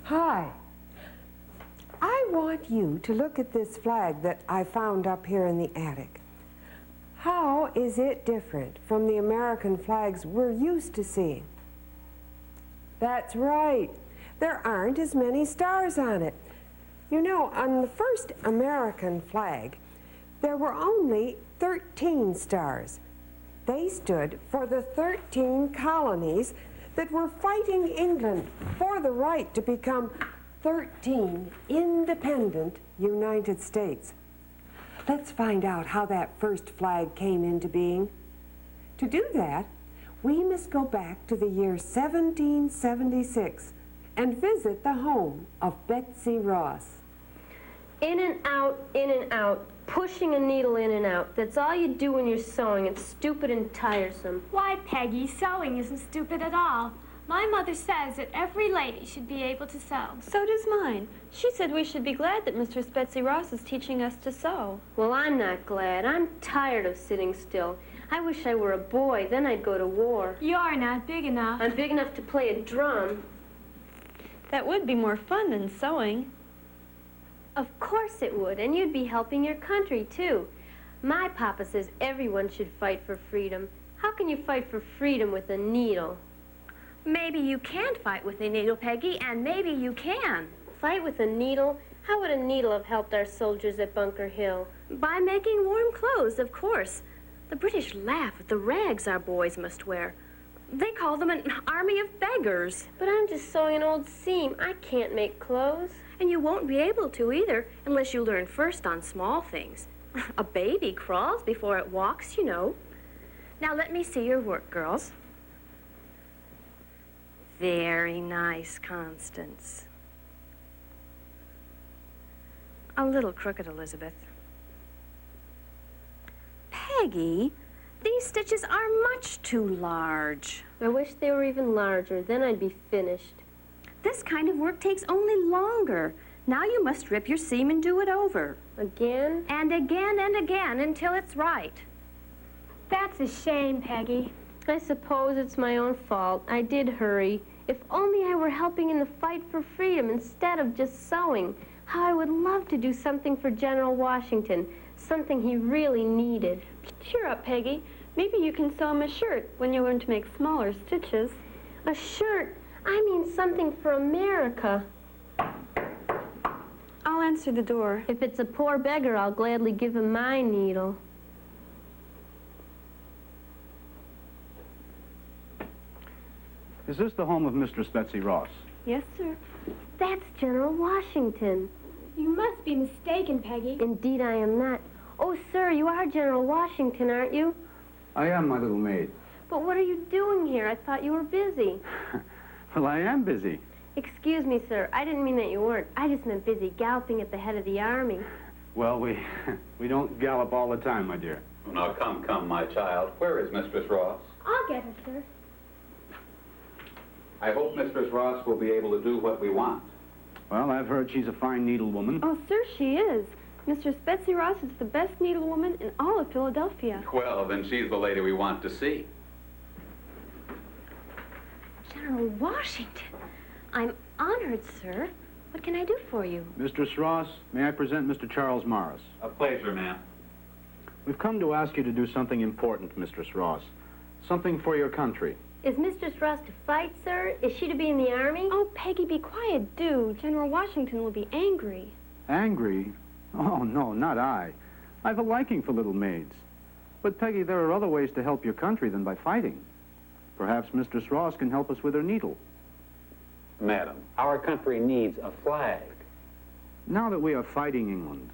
Hi. I want you to look at this flag that I found up here in the attic. How is it different from the American flags we're used to seeing? That's right. There aren't as many stars on it. You know, on the first American flag, there were only 13 stars. They stood for the 13 colonies that were fighting England for the right to become 13 independent United States. Let's find out how that first flag came into being. To do that, we must go back to the year 1776 and visit the home of Betsy Ross. In and out, pushing a needle in and out. That's all you do when you're sewing. It's stupid and tiresome. Why, Peggy, sewing isn't stupid at all. My mother says that every lady should be able to sew. So does mine. She said we should be glad that Mistress Betsy Ross is teaching us to sew. Well, I'm not glad. I'm tired of sitting still. I wish I were a boy, then I'd go to war. You're not big enough. I'm big enough to play a drum. That would be more fun than sewing. Of course it would, and you'd be helping your country, too. My papa says everyone should fight for freedom. How can you fight for freedom with a needle? Maybe you can't fight with a needle, Peggy, and maybe you can. Fight with a needle? How would a needle have helped our soldiers at Bunker Hill? By making warm clothes, of course. The British laugh at the rags our boys must wear. They call them an army of beggars. But I'm just sewing an old seam. I can't make clothes. And you won't be able to either, unless you learn first on small things. A baby crawls before it walks, you know. Now let me see your work, girls. Very nice, Constance. A little crooked, Elizabeth. Peggy, these stitches are much too large. I wish they were even larger, then I'd be finished. This kind of work takes only longer. Now you must rip your seam and do it over. Again? And again and again until it's right. That's a shame, Peggy. I suppose it's my own fault. I did hurry. If only I were helping in the fight for freedom instead of just sewing. How I would love to do something for General Washington, something he really needed. Cheer up, Peggy. Maybe you can sew him a shirt when you learn to make smaller stitches. A shirt? I mean something for America. I'll answer the door. If it's a poor beggar, I'll gladly give him my needle. Is this the home of Mistress Betsy Ross? Yes, sir. That's General Washington. You must be mistaken, Peggy. Indeed, I am not. Oh, sir, you are General Washington, aren't you? I am, my little maid. But what are you doing here? I thought you were busy. Well, I am busy. Excuse me, sir. I didn't mean that you weren't. I just meant busy galloping at the head of the army. Well, we don't gallop all the time, my dear. Oh, now, come, my child. Where is Mistress Ross? I'll get her, sir. I hope Mistress Ross will be able to do what we want. Well, I've heard she's a fine needlewoman. Oh, sir, she is. Mistress Betsy Ross is the best needlewoman in all of Philadelphia. Well, then she's the lady we want to see. General Washington. I'm honored, sir. What can I do for you? Mistress Ross, may I present Mr. Charles Morris? A pleasure, ma'am. We've come to ask you to do something important, Mistress Ross. Something for your country. Is Mistress Ross to fight, sir? Is she to be in the army? Oh, Peggy, be quiet, do. General Washington will be angry. Angry? Oh, no, not I. I've a liking for little maids. But, Peggy, there are other ways to help your country than by fighting. Perhaps Mistress Ross can help us with her needle. Madam, our country needs a flag. Now that we are fighting England,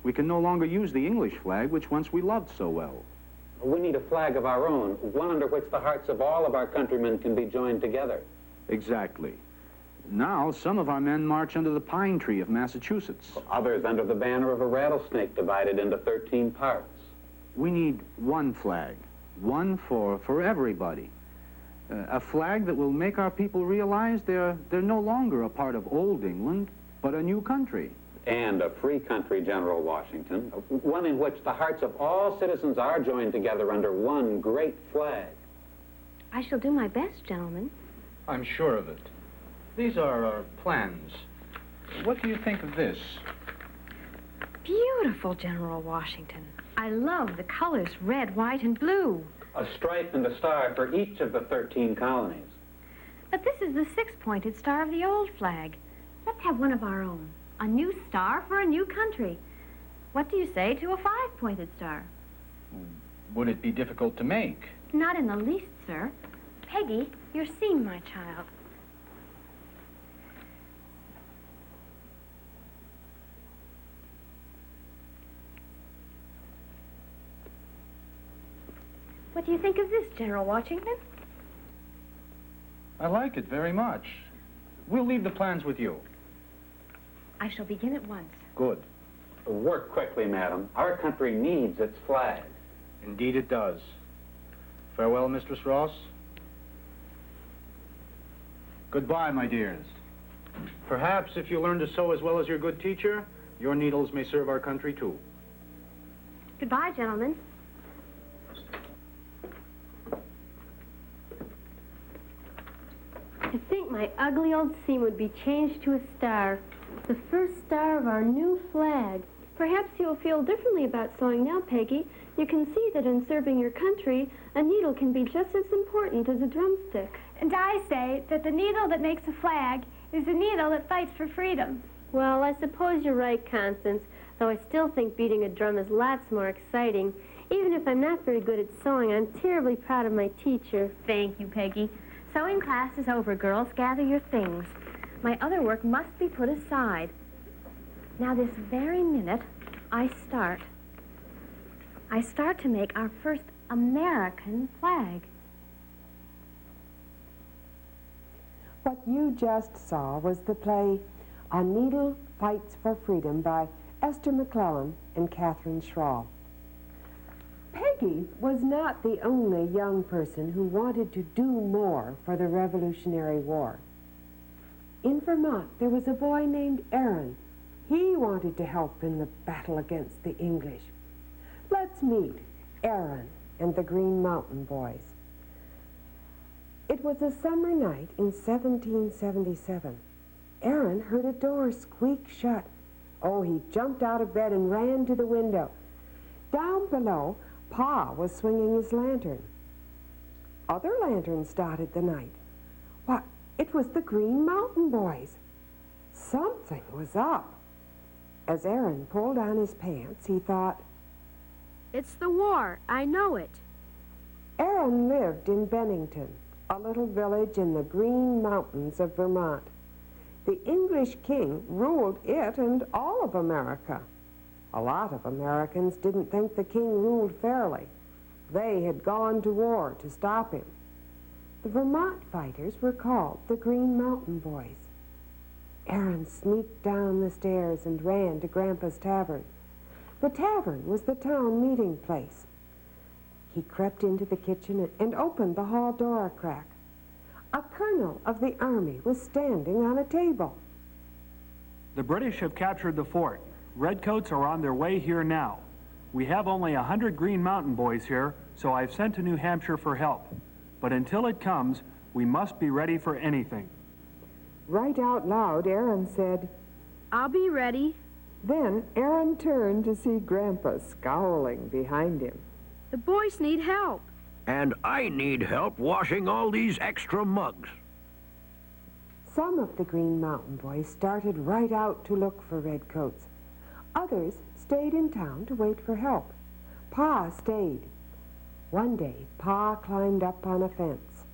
we can no longer use the English flag, which once we loved so well. We need a flag of our own, one under which the hearts of all of our countrymen can be joined together. Exactly. Now, some of our men march under the pine tree of Massachusetts. Others under the banner of a rattlesnake divided into 13 parts. We need one flag, one for everybody. A flag that will make our people realize they're no longer a part of old England, but a new country. And a free country, General Washington. One in which the hearts of all citizens are joined together under one great flag. I shall do my best, gentlemen. I'm sure of it. These are our plans. What do you think of this? Beautiful, General Washington. I love the colors red, white, and blue. A stripe and a star for each of the 13 colonies. But this is the six-pointed star of the old flag. Let's have one of our own. A new star for a new country. What do you say to a 5-pointed star? Would it be difficult to make? Not in the least, sir. Peggy, your seam, my child. What do you think of this, General Washington? I like it very much. We'll leave the plans with you. I shall begin at once. Good. Work quickly, madam. Our country needs its flag. Indeed it does. Farewell, Mistress Ross. Goodbye, my dears. Perhaps if you learn to sew as well as your good teacher, your needles may serve our country too. Goodbye, gentlemen. To think my ugly old seam would be changed to a star, the first star of our new flag. Perhaps you'll feel differently about sewing now, Peggy. You can see that in serving your country, a needle can be just as important as a drumstick. And I say that the needle that makes a flag is the needle that fights for freedom. Well, I suppose you're right, Constance, though I still think beating a drum is lots more exciting. Even if I'm not very good at sewing, I'm terribly proud of my teacher. Thank you, Peggy. Sewing class is over, girls. Gather your things. My other work must be put aside. Now, this very minute, I start to make our first American flag. What you just saw was the play A Needle Fights for Freedom by Esther McClellan and Catherine Schrahl. Peggy was not the only young person who wanted to do more for the Revolutionary War. In Vermont, there was a boy named Aaron. He wanted to help in the battle against the English. Let's meet Aaron and the Green Mountain Boys. It was a summer night in 1777. Aaron heard a door squeak shut. Oh, he jumped out of bed and ran to the window. Down below, Pa was swinging his lantern. Other lanterns dotted the night. Why, it was the Green Mountain Boys. Something was up. As Aaron pulled on his pants, he thought, It's the war. I know it. Aaron lived in Bennington, a little village in the Green Mountains of Vermont. The English king ruled it and all of America. A lot of Americans didn't think the king ruled fairly. They had gone to war to stop him. The Vermont fighters were called the Green Mountain Boys. Aaron sneaked down the stairs and ran to Grandpa's tavern. The tavern was the town meeting place. He crept into the kitchen and opened the hall door a crack. A colonel of the army was standing on a table. The British have captured the fort. Redcoats are on their way here now. We have only 100 Green Mountain Boys here, so I've sent to New Hampshire for help. But until it comes, we must be ready for anything. Right out loud, Aaron said, I'll be ready. Then Aaron turned to see Grandpa scowling behind him. The boys need help. And I need help washing all these extra mugs. Some of the Green Mountain Boys started right out to look for redcoats. Others stayed in town to wait for help. Pa stayed. One day, Pa climbed up on a fence.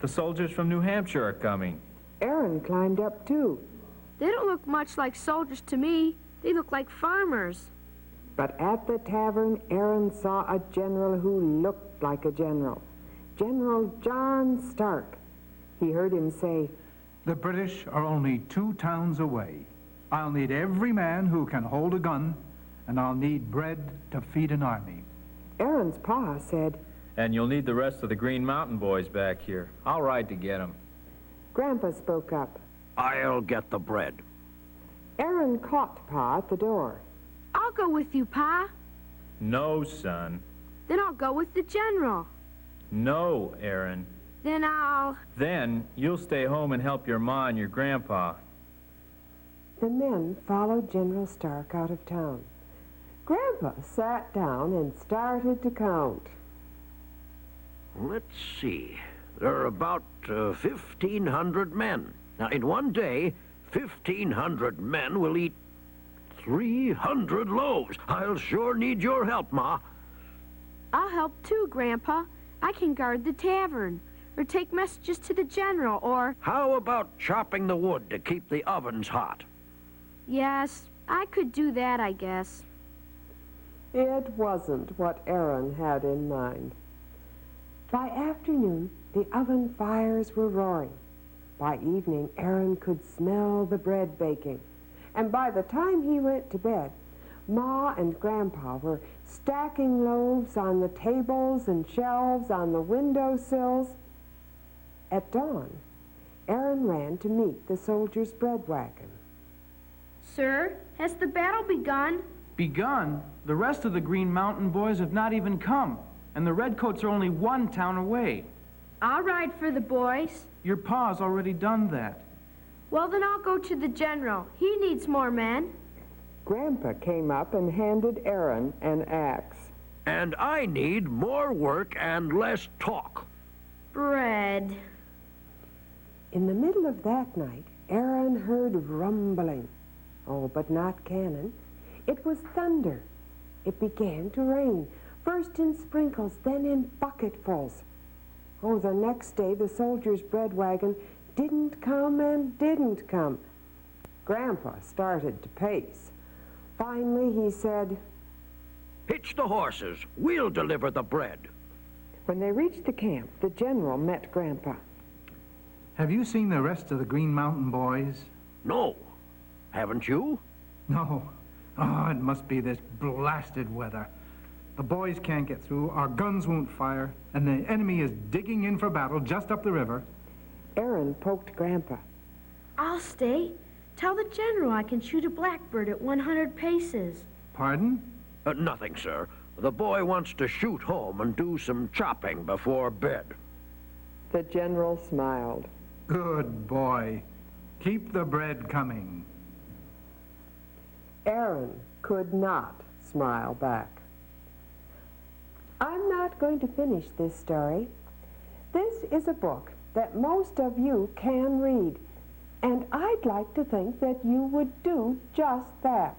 The soldiers from New Hampshire are coming. Aaron climbed up too. They don't look much like soldiers to me. They look like farmers. But at the tavern, Aaron saw a general who looked like a general. General John Stark. He heard him say, The British are only 2 towns away. I'll need every man who can hold a gun, and I'll need bread to feed an army. Aaron's pa said, And you'll need the rest of the Green Mountain Boys back here. I'll ride to get them. Grandpa spoke up. I'll get the bread. Aaron caught Pa at the door. I'll go with you, Pa. No, son. Then I'll go with the general. No, Aaron. Then you'll stay home and help your ma and your grandpa. The men followed General Stark out of town. Grandpa sat down and started to count. Let's see. There are about 1,500 men. Now, in one day, 1,500 men will eat 300 loaves. I'll sure need your help, Ma. I'll help too, Grandpa. I can guard the tavern, or take messages to the general, or... How about chopping the wood to keep the ovens hot? Yes, I could do that, I guess. It wasn't what Aaron had in mind. By afternoon, the oven fires were roaring. By evening, Aaron could smell the bread baking. And by the time he went to bed, Ma and Grandpa were stacking loaves on the tables and shelves on the windowsills. At dawn, Aaron ran to meet the soldiers' bread wagon. Sir, has the battle begun? Begun? The rest of the Green Mountain Boys have not even come, and the Redcoats are only one town away. I'll ride for the boys. Your pa's already done that. Well, then I'll go to the general. He needs more men. Grandpa came up and handed Aaron an axe. And I need more work and less talk. Bread. In the middle of that night, Aaron heard rumbling. Oh, but not cannon. It was thunder. It began to rain, first in sprinkles, then in bucketfuls. Oh, the next day the soldiers' bread wagon didn't come and didn't come. Grandpa started to pace. Finally, he said, Hitch the horses. We'll deliver the bread. When they reached the camp, the general met Grandpa. Have you seen the rest of the Green Mountain Boys? No. Haven't you? No. Oh, it must be this blasted weather. The boys can't get through, our guns won't fire, and the enemy is digging in for battle just up the river. Aaron poked Grandpa. I'll stay. Tell the general I can shoot a blackbird at 100 paces. Pardon? Nothing, sir. The boy wants to shoot home and do some chopping before bed. The general smiled. Good boy. Keep the bread coming. Aaron could not smile back. I'm not going to finish this story. This is a book that most of you can read, and I'd like to think that you would do just that.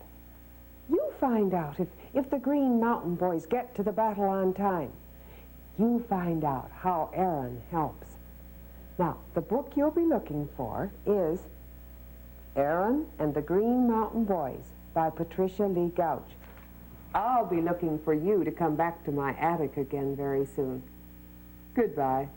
You find out if the Green Mountain Boys get to the battle on time. You find out how Aaron helps. Now, the book you'll be looking for is Aaron and the Green Mountain Boys by Patricia Lee Gouch. I'll be looking for you to come back to my attic again very soon. Goodbye.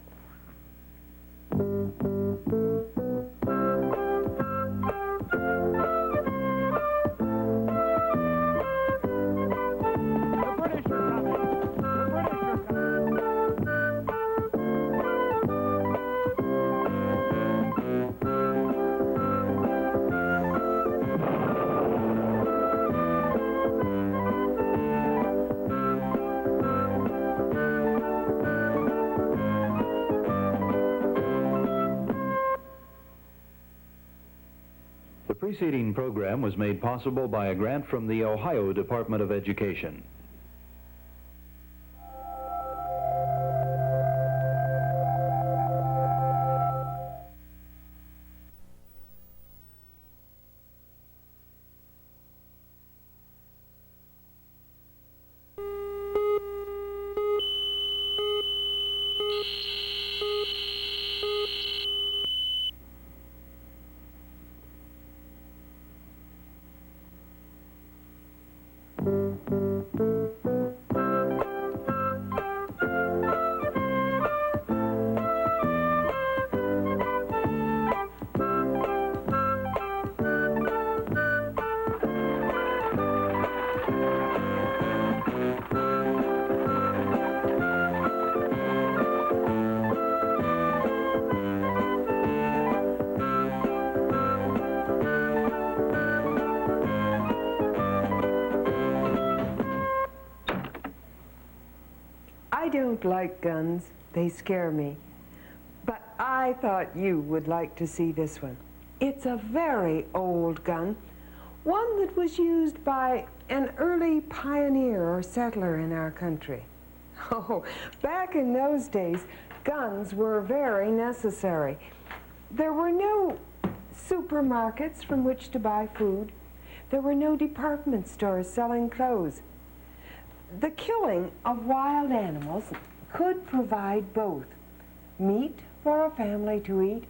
The preceding program was made possible by a grant from the Ohio Department of Education. I don't like guns. They scare me. But I thought you would like to see this one. It's a very old gun, one that was used by an early pioneer or settler in our country. Oh, back in those days, guns were very necessary. There were no supermarkets from which to buy food. There were no department stores selling clothes. The killing of wild animals could provide both meat for a family to eat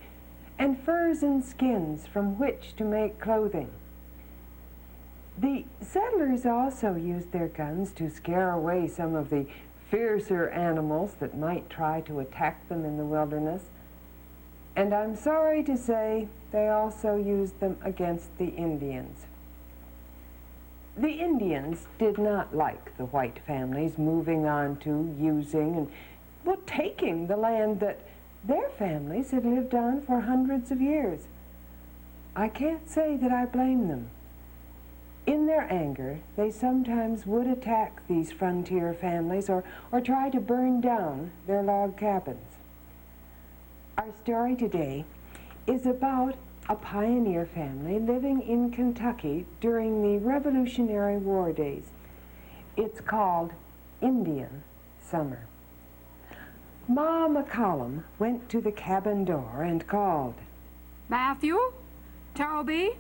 and furs and skins from which to make clothing. The settlers also used their guns to scare away some of the fiercer animals that might try to attack them in the wilderness. And I'm sorry to say they also used them against the Indians. The Indians did not like the white families moving on to, using, and well, taking the land that their families had lived on for hundreds of years. I can't say that I blame them. In their anger, they sometimes would attack these frontier families or try to burn down their log cabins. Our story today is about a pioneer family living in Kentucky during the Revolutionary War days. It's called Indian Summer. Ma McCollum went to the cabin door and called, Matthew, Toby,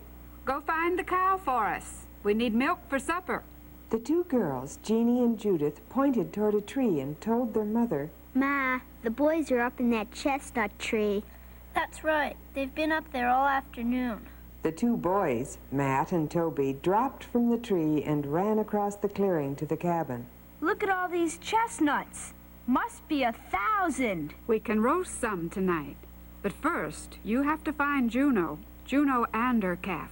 go find the cow for us. We need milk for supper. The two girls, Jeannie and Judith, pointed toward a tree and told their mother, Ma, the boys are up in that chestnut tree. That's right. They've been up there all afternoon. The two boys, Matt and Toby, dropped from the tree and ran across the clearing to the cabin. Look at all these chestnuts. Must be 1,000. We can roast some tonight. But first, you have to find Juno and her calf.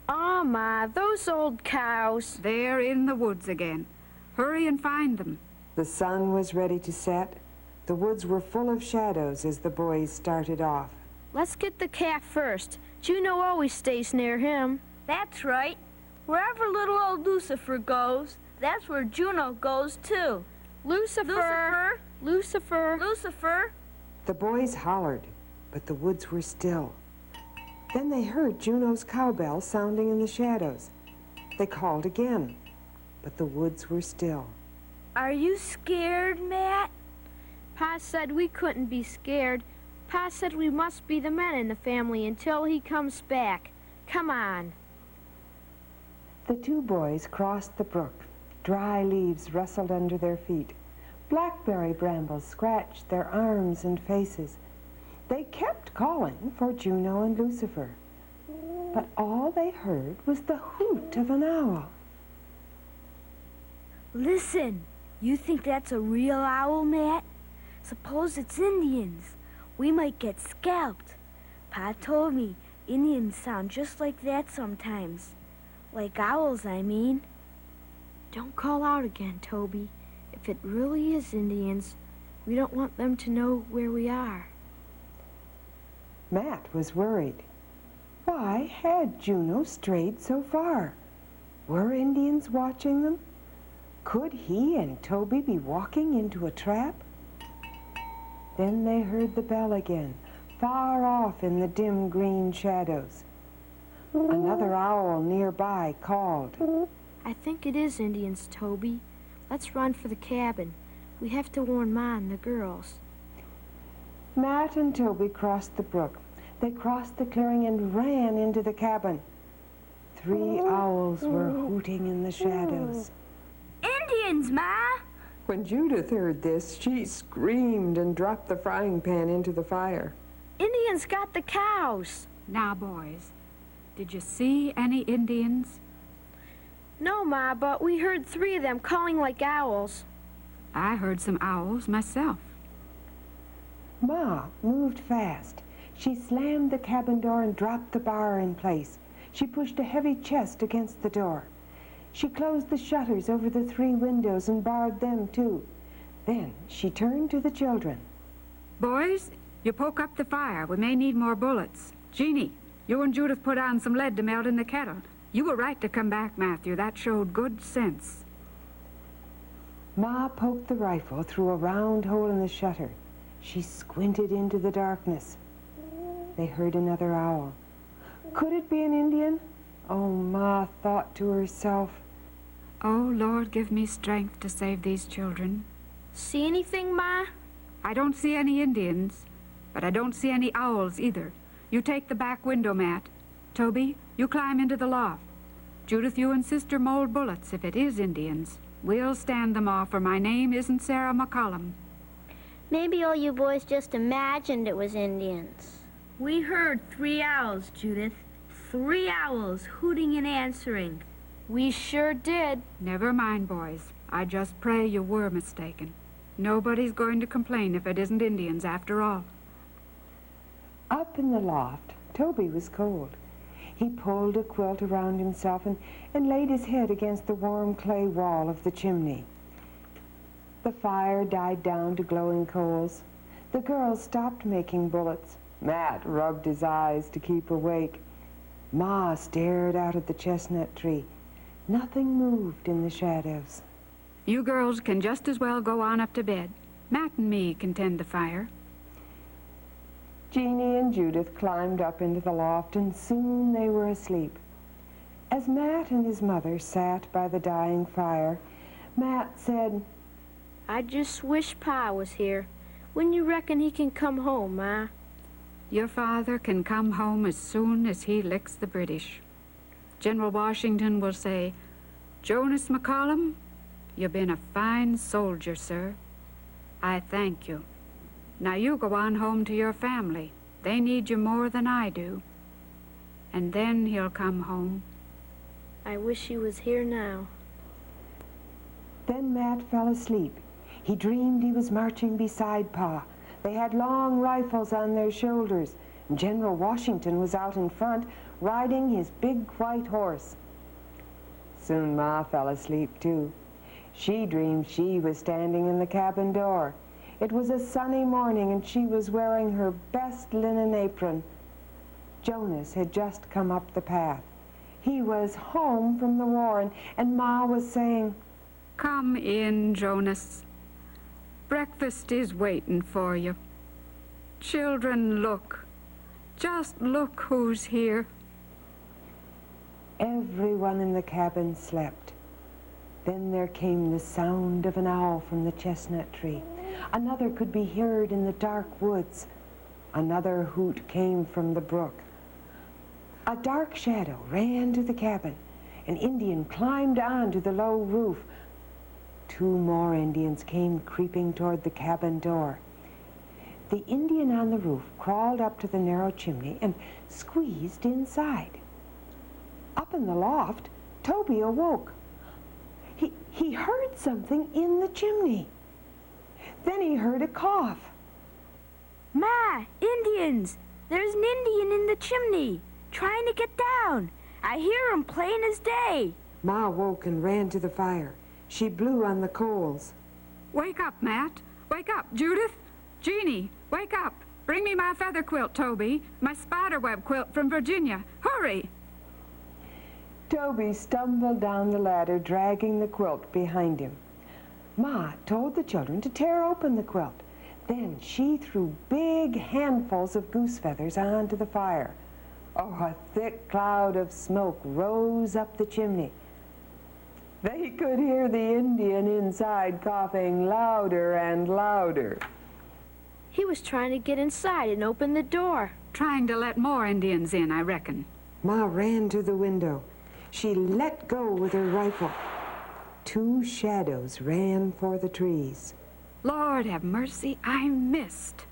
Oh, Ma, those old cows. They're in the woods again. Hurry and find them. The sun was ready to set. The woods were full of shadows as the boys started off. Let's get the calf first. Juno always stays near him. That's right. Wherever little old Lucifer goes, that's where Juno goes too. Lucifer! Lucifer! Lucifer! The boys hollered, but the woods were still. Then they heard Juno's cowbell sounding in the shadows. They called again, but the woods were still. Are you scared, Matt? Pa said we couldn't be scared. Pa said we must be the men in the family until he comes back. Come on. The two boys crossed the brook. Dry leaves rustled under their feet. Blackberry brambles scratched their arms and faces. They kept calling for Juno and Lucifer, but all they heard was the hoot of an owl. Listen, you think that's a real owl, Matt? Suppose it's Indians. We might get scalped. Pa told me Indians sound just like that sometimes. Like owls, I mean. Don't call out again, Toby. If it really is Indians, we don't want them to know where we are. Matt was worried. Why had Juno strayed so far? Were Indians watching them? Could he and Toby be walking into a trap? Then they heard the bell again, far off in the dim green shadows. Another owl nearby called. I think it is Indians, Toby. Let's run for the cabin. We have to warn Ma and the girls. Matt and Toby crossed the brook. They crossed the clearing and ran into the cabin. 3 owls were hooting in the shadows. Indians, Ma! When Judith heard this, she screamed and dropped the frying pan into the fire. Indians got the cows. Now, boys, did you see any Indians? No, Ma, but we heard 3 of them calling like owls. I heard some owls myself. Ma moved fast. She slammed the cabin door and dropped the bar in place. She pushed a heavy chest against the door. She closed the shutters over the 3 windows and barred them too. Then she turned to the children. Boys, you poke up the fire. We may need more bullets. Jeannie, you and Judith put on some lead to melt in the kettle. You were right to come back, Matthew. That showed good sense. Ma poked the rifle through a round hole in the shutter. She squinted into the darkness. They heard another owl. Could it be an Indian? Oh, Ma thought to herself. Oh, Lord, give me strength to save these children. See anything, Ma? I don't see any Indians, but I don't see any owls either. You take the back window, Matt. Toby, you climb into the loft. Judith, you and Sister mold bullets if it is Indians. We'll stand them off, for my name isn't Sarah McCollum. Maybe all you boys just imagined it was Indians. We heard 3 owls, Judith. 3 owls hooting and answering. We sure did. Never mind, boys. I just pray you were mistaken. Nobody's going to complain if it isn't Indians after all. Up in the loft, Toby was cold. He pulled a quilt around himself and laid his head against the warm clay wall of the chimney. The fire died down to glowing coals. The girls stopped making bullets. Matt rubbed his eyes to keep awake. Ma stared out at the chestnut tree. Nothing moved in the shadows. You girls can just as well go on up to bed. Matt and me can tend the fire. Jeannie and Judith climbed up into the loft, and soon they were asleep. As Matt and his mother sat by the dying fire, Matt said, "I just wish Pa was here. When you reckon he can come home, Ma?" Your father can come home as soon as he licks the British. General Washington will say, "Jonas McCollum, you've been a fine soldier, sir. I thank you. Now you go on home to your family. They need you more than I do." And then he'll come home. I wish he was here now. Then Matt fell asleep. He dreamed he was marching beside Pa. They had long rifles on their shoulders, and General Washington was out in front, riding his big white horse. Soon Ma fell asleep, too. She dreamed she was standing in the cabin door. It was a sunny morning, and she was wearing her best linen apron. Jonas had just come up the path. He was home from the war, and Ma was saying, "Come in, Jonas. Breakfast is waiting for you. Children, look. Just look who's here." Everyone in the cabin slept. Then there came the sound of an owl from the chestnut tree. Another could be heard in the dark woods. Another hoot came from the brook. A dark shadow ran to the cabin. An Indian climbed onto the low roof. 2 more Indians came creeping toward the cabin door. The Indian on the roof crawled up to the narrow chimney and squeezed inside. Up in the loft, Toby awoke. He heard something in the chimney. Then he heard a cough. Ma, Indians! There's an Indian in the chimney, trying to get down. I hear him plain as day. Ma woke and ran to the fire. She blew on the coals. "Wake up, Matt. Wake up, Judith. Jeannie, wake up. Bring me my feather quilt, Toby. My spiderweb quilt from Virginia. Hurry!" Toby stumbled down the ladder, dragging the quilt behind him. Ma told the children to tear open the quilt. Then she threw big handfuls of goose feathers onto the fire. Oh, a thick cloud of smoke rose up the chimney. They could hear the Indian inside coughing louder and louder. He was trying to get inside and open the door. Trying to let more Indians in, I reckon. Ma ran to the window. She let go with her rifle. 2 shadows ran for the trees. Lord have mercy, I missed.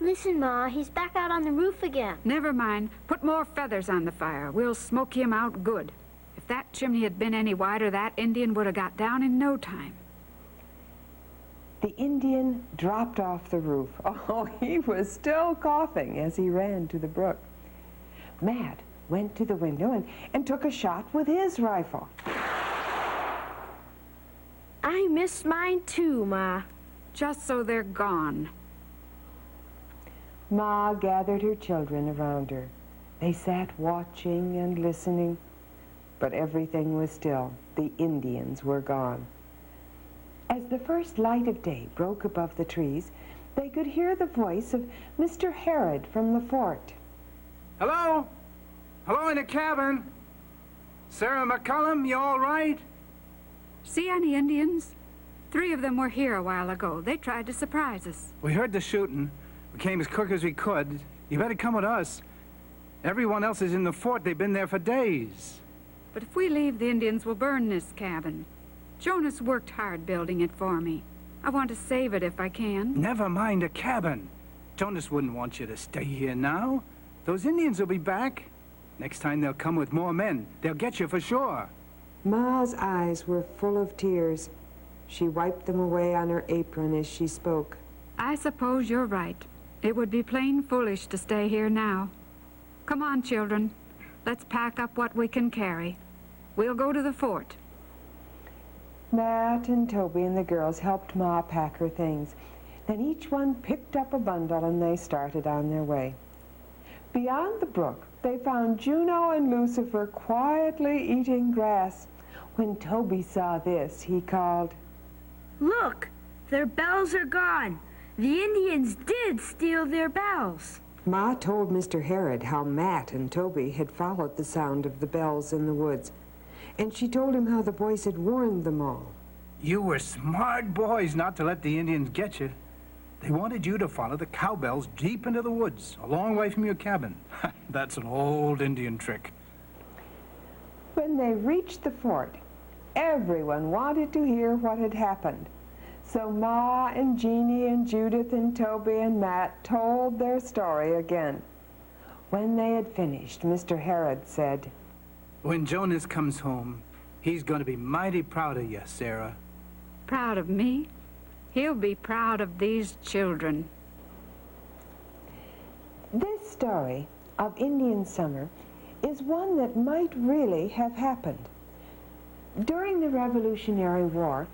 Listen, Ma, he's back out on the roof again. Never mind. Put more feathers on the fire. We'll smoke him out good. If that chimney had been any wider, that Indian would have got down in no time. The Indian dropped off the roof. Oh, he was still coughing as he ran to the brook. Matt went to the window and took a shot with his rifle. I missed mine too, Ma. Just so they're gone. Ma gathered her children around her. They sat watching and listening, but everything was still. The Indians were gone. As the first light of day broke above the trees, they could hear the voice of Mr. Harrod from the fort. "Hello? Hello in the cabin? Sarah McCollum, you all right?" See any Indians? 3 of them were here a while ago. They tried to surprise us. "We heard the shooting. We came as quick as we could. You better come with us. Everyone else is in the fort. They've been there for days. But if we leave, the Indians will burn this cabin. Jonas worked hard building it for me. I want to save it if I can. Never mind a cabin. Jonas wouldn't want you to stay here now. Those Indians will be back. Next time they'll come with more men. They'll get you for sure. Ma's eyes were full of tears. She wiped them away on her apron as she spoke. I suppose you're right. It would be plain foolish to stay here now. Come on, children. Let's pack up what we can carry. We'll go to the fort. Matt and Toby and the girls helped Ma pack her things. Then each one picked up a bundle and they started on their way. Beyond the brook, they found Juno and Lucifer quietly eating grass. When Toby saw this, he called, "Look, their bells are gone. The Indians did steal their bells." Ma told Mr. Herod how Matt and Toby had followed the sound of the bells in the woods, and she told him how the boys had warned them all. You were smart boys not to let the Indians get you. They wanted you to follow the cowbells deep into the woods, a long way from your cabin. That's an old Indian trick. When they reached the fort, everyone wanted to hear what had happened. So Ma and Jeannie and Judith and Toby and Matt told their story again. When they had finished, Mr. Herod said, When Jonas comes home, he's going to be mighty proud of you, Sarah. Proud of me? He'll be proud of these children. This story of Indian summer is one that might really have happened. During the Revolutionary War,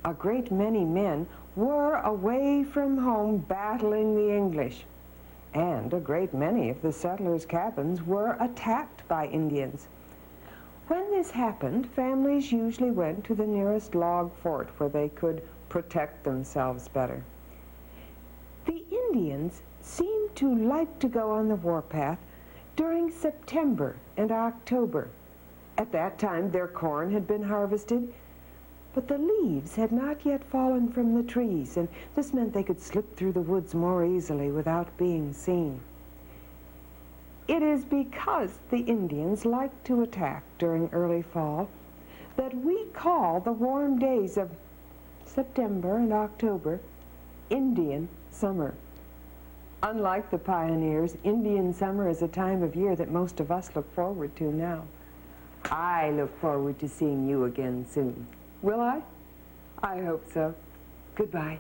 a great many men were away from home battling the English, and a great many of the settlers' cabins were attacked by Indians. When this happened, families usually went to the nearest log fort where they could protect themselves better. The Indians seemed to like to go on the warpath during September and October. At that time, their corn had been harvested, but the leaves had not yet fallen from the trees, and this meant they could slip through the woods more easily without being seen. It is because the Indians like to attack during early fall that we call the warm days of September and October Indian summer. Unlike the pioneers, Indian summer is a time of year that most of us look forward to now. I look forward to seeing you again soon. Will I? I hope so. Goodbye.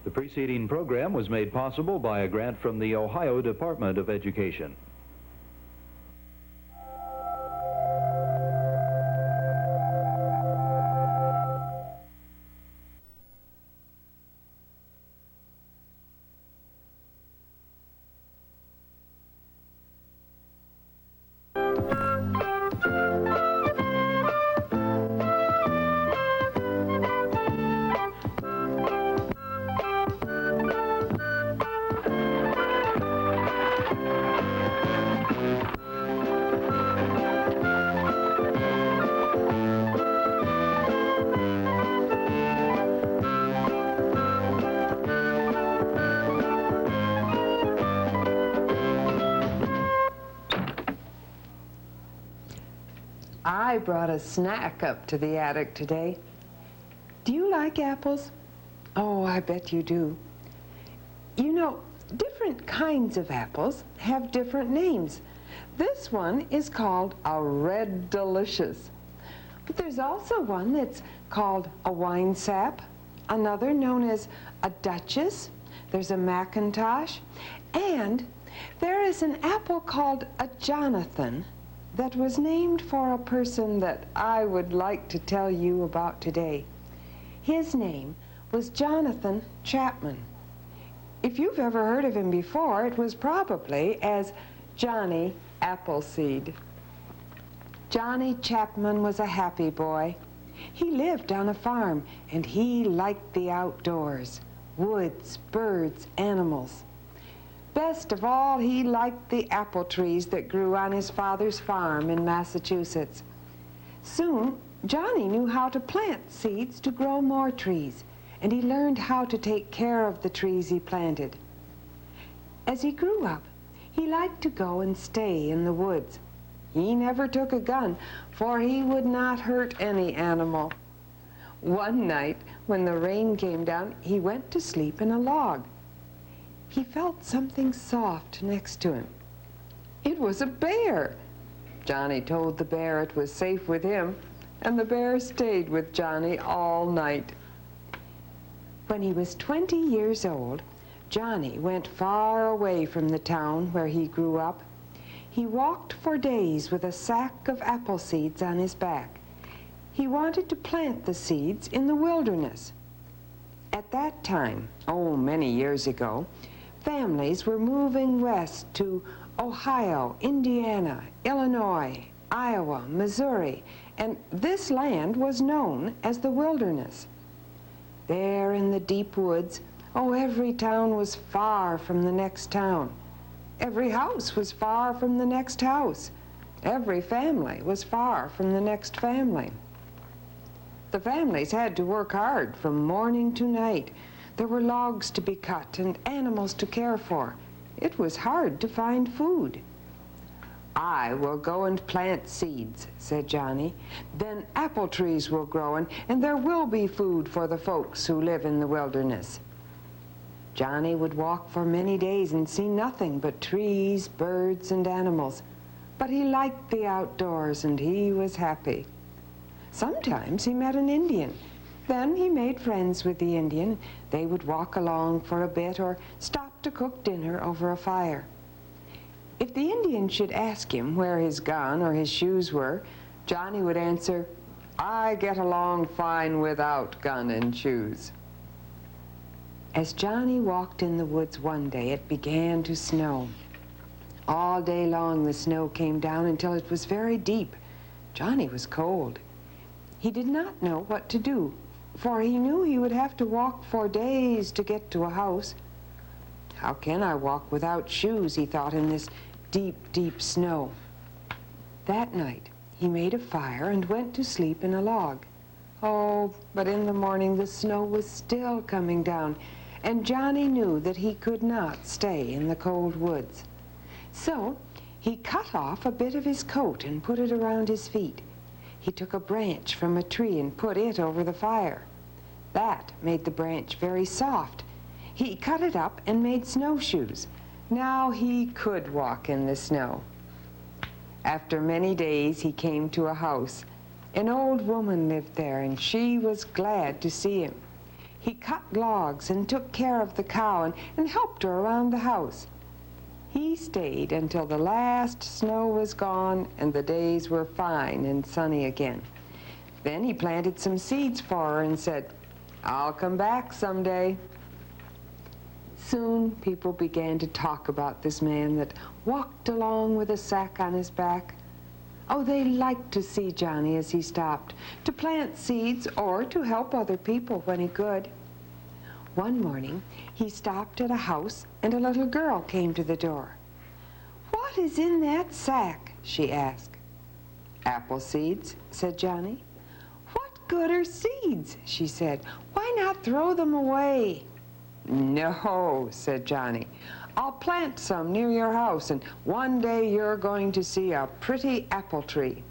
The preceding program was made possible by a grant from the Ohio Department of Education. I brought a snack up to the attic today. Do you like apples? Oh, I bet you do. You know, different kinds of apples have different names. This one is called a Red Delicious. But there's also one that's called a Wine Sap, another known as a Duchess, there's a Macintosh, and there is an apple called a Jonathan that was named for a person that I would like to tell you about today. His name was Jonathan Chapman. If you've ever heard of him before, it was probably as Johnny Appleseed. Johnny Chapman was a happy boy. He lived on a farm, and he liked the outdoors, woods, birds, animals. Best of all, he liked the apple trees that grew on his father's farm in Massachusetts. Soon, Johnny knew how to plant seeds to grow more trees, and he learned how to take care of the trees he planted. As he grew up, he liked to go and stay in the woods. He never took a gun, for he would not hurt any animal. One night, when the rain came down, he went to sleep in a log. He felt something soft next to him. It was a bear. Johnny told the bear it was safe with him, and the bear stayed with Johnny all night. When he was 20 years old, Johnny went far away from the town where he grew up. He walked for days with a sack of apple seeds on his back. He wanted to plant the seeds in the wilderness. At that time, many years ago, families were moving west to Ohio, Indiana, Illinois, Iowa, Missouri, and this land was known as the wilderness. There in the deep woods, every town was far from the next town. Every house was far from the next house. Every family was far from the next family. The families had to work hard from morning to night. There were logs to be cut and animals to care for. It was hard to find food. "I will go and plant seeds," said Johnny. "Then apple trees will grow, and there will be food for the folks who live in the wilderness." Johnny would walk for many days and see nothing but trees, birds, and animals. But he liked the outdoors, and he was happy. Sometimes he met an Indian. Then he made friends with the Indian. They would walk along for a bit or stop to cook dinner over a fire. If the Indian should ask him where his gun or his shoes were, Johnny would answer, "I get along fine without gun and shoes." As Johnny walked in the woods one day, it began to snow. All day long the snow came down until it was very deep. Johnny was cold. He did not know what to do, for he knew he would have to walk for days to get to a house. "How can I walk without shoes?" he thought, in this deep, deep snow. That night, he made a fire and went to sleep in a log. But in the morning the snow was still coming down, and Johnny knew that he could not stay in the cold woods. So he cut off a bit of his coat and put it around his feet. He took a branch from a tree and put it over the fire. That made the branch very soft. He cut it up and made snowshoes. Now he could walk in the snow. After many days, he came to a house. An old woman lived there, and she was glad to see him. He cut logs and took care of the cow and helped her around the house. He stayed until the last snow was gone and the days were fine and sunny again. Then he planted some seeds for her and said, "I'll come back someday." Soon people began to talk about this man that walked along with a sack on his back. They liked to see Johnny as he stopped, to plant seeds or to help other people when he could. One morning, he stopped at a house and a little girl came to the door. "What is in that sack?" she asked. "Apple seeds," said Johnny. "What good are seeds?" she said. "Why not throw them away?" "No," said Johnny. "I'll plant some near your house, and one day you're going to see a pretty apple tree."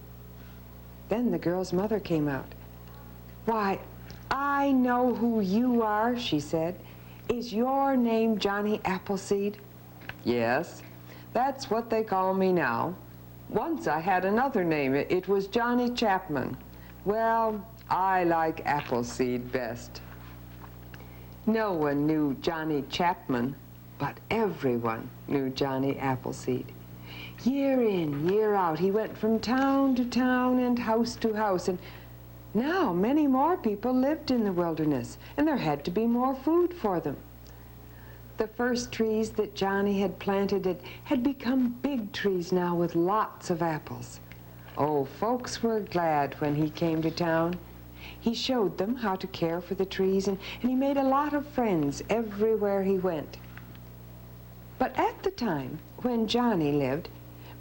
Then the girl's mother came out. "Why, I know who you are," she said. "Is your name Johnny Appleseed?" "Yes, that's what they call me now. Once I had another name. It was Johnny Chapman. Well, I like Appleseed best." No one knew Johnny Chapman, but everyone knew Johnny Appleseed. Year in, year out, he went from town to town and house to house, and now many more people lived in the wilderness, and there had to be more food for them. The first trees that Johnny had planted had become big trees now with lots of apples. Oh, folks were glad when he came to town. He showed them how to care for the trees, and he made a lot of friends everywhere he went. But at the time when Johnny lived,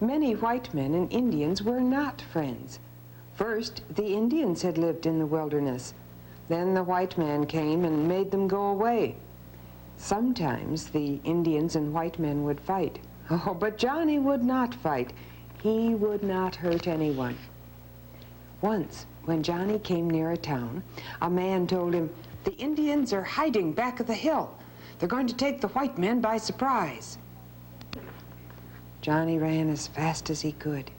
many white men and Indians were not friends. First, the Indians had lived in the wilderness. Then the white man came and made them go away. Sometimes the Indians and white men would fight. Oh, but Johnny would not fight. He would not hurt anyone. Once, when Johnny came near a town, a man told him, "The Indians are hiding back of the hill. They're going to take the white men by surprise." Johnny ran as fast as he could.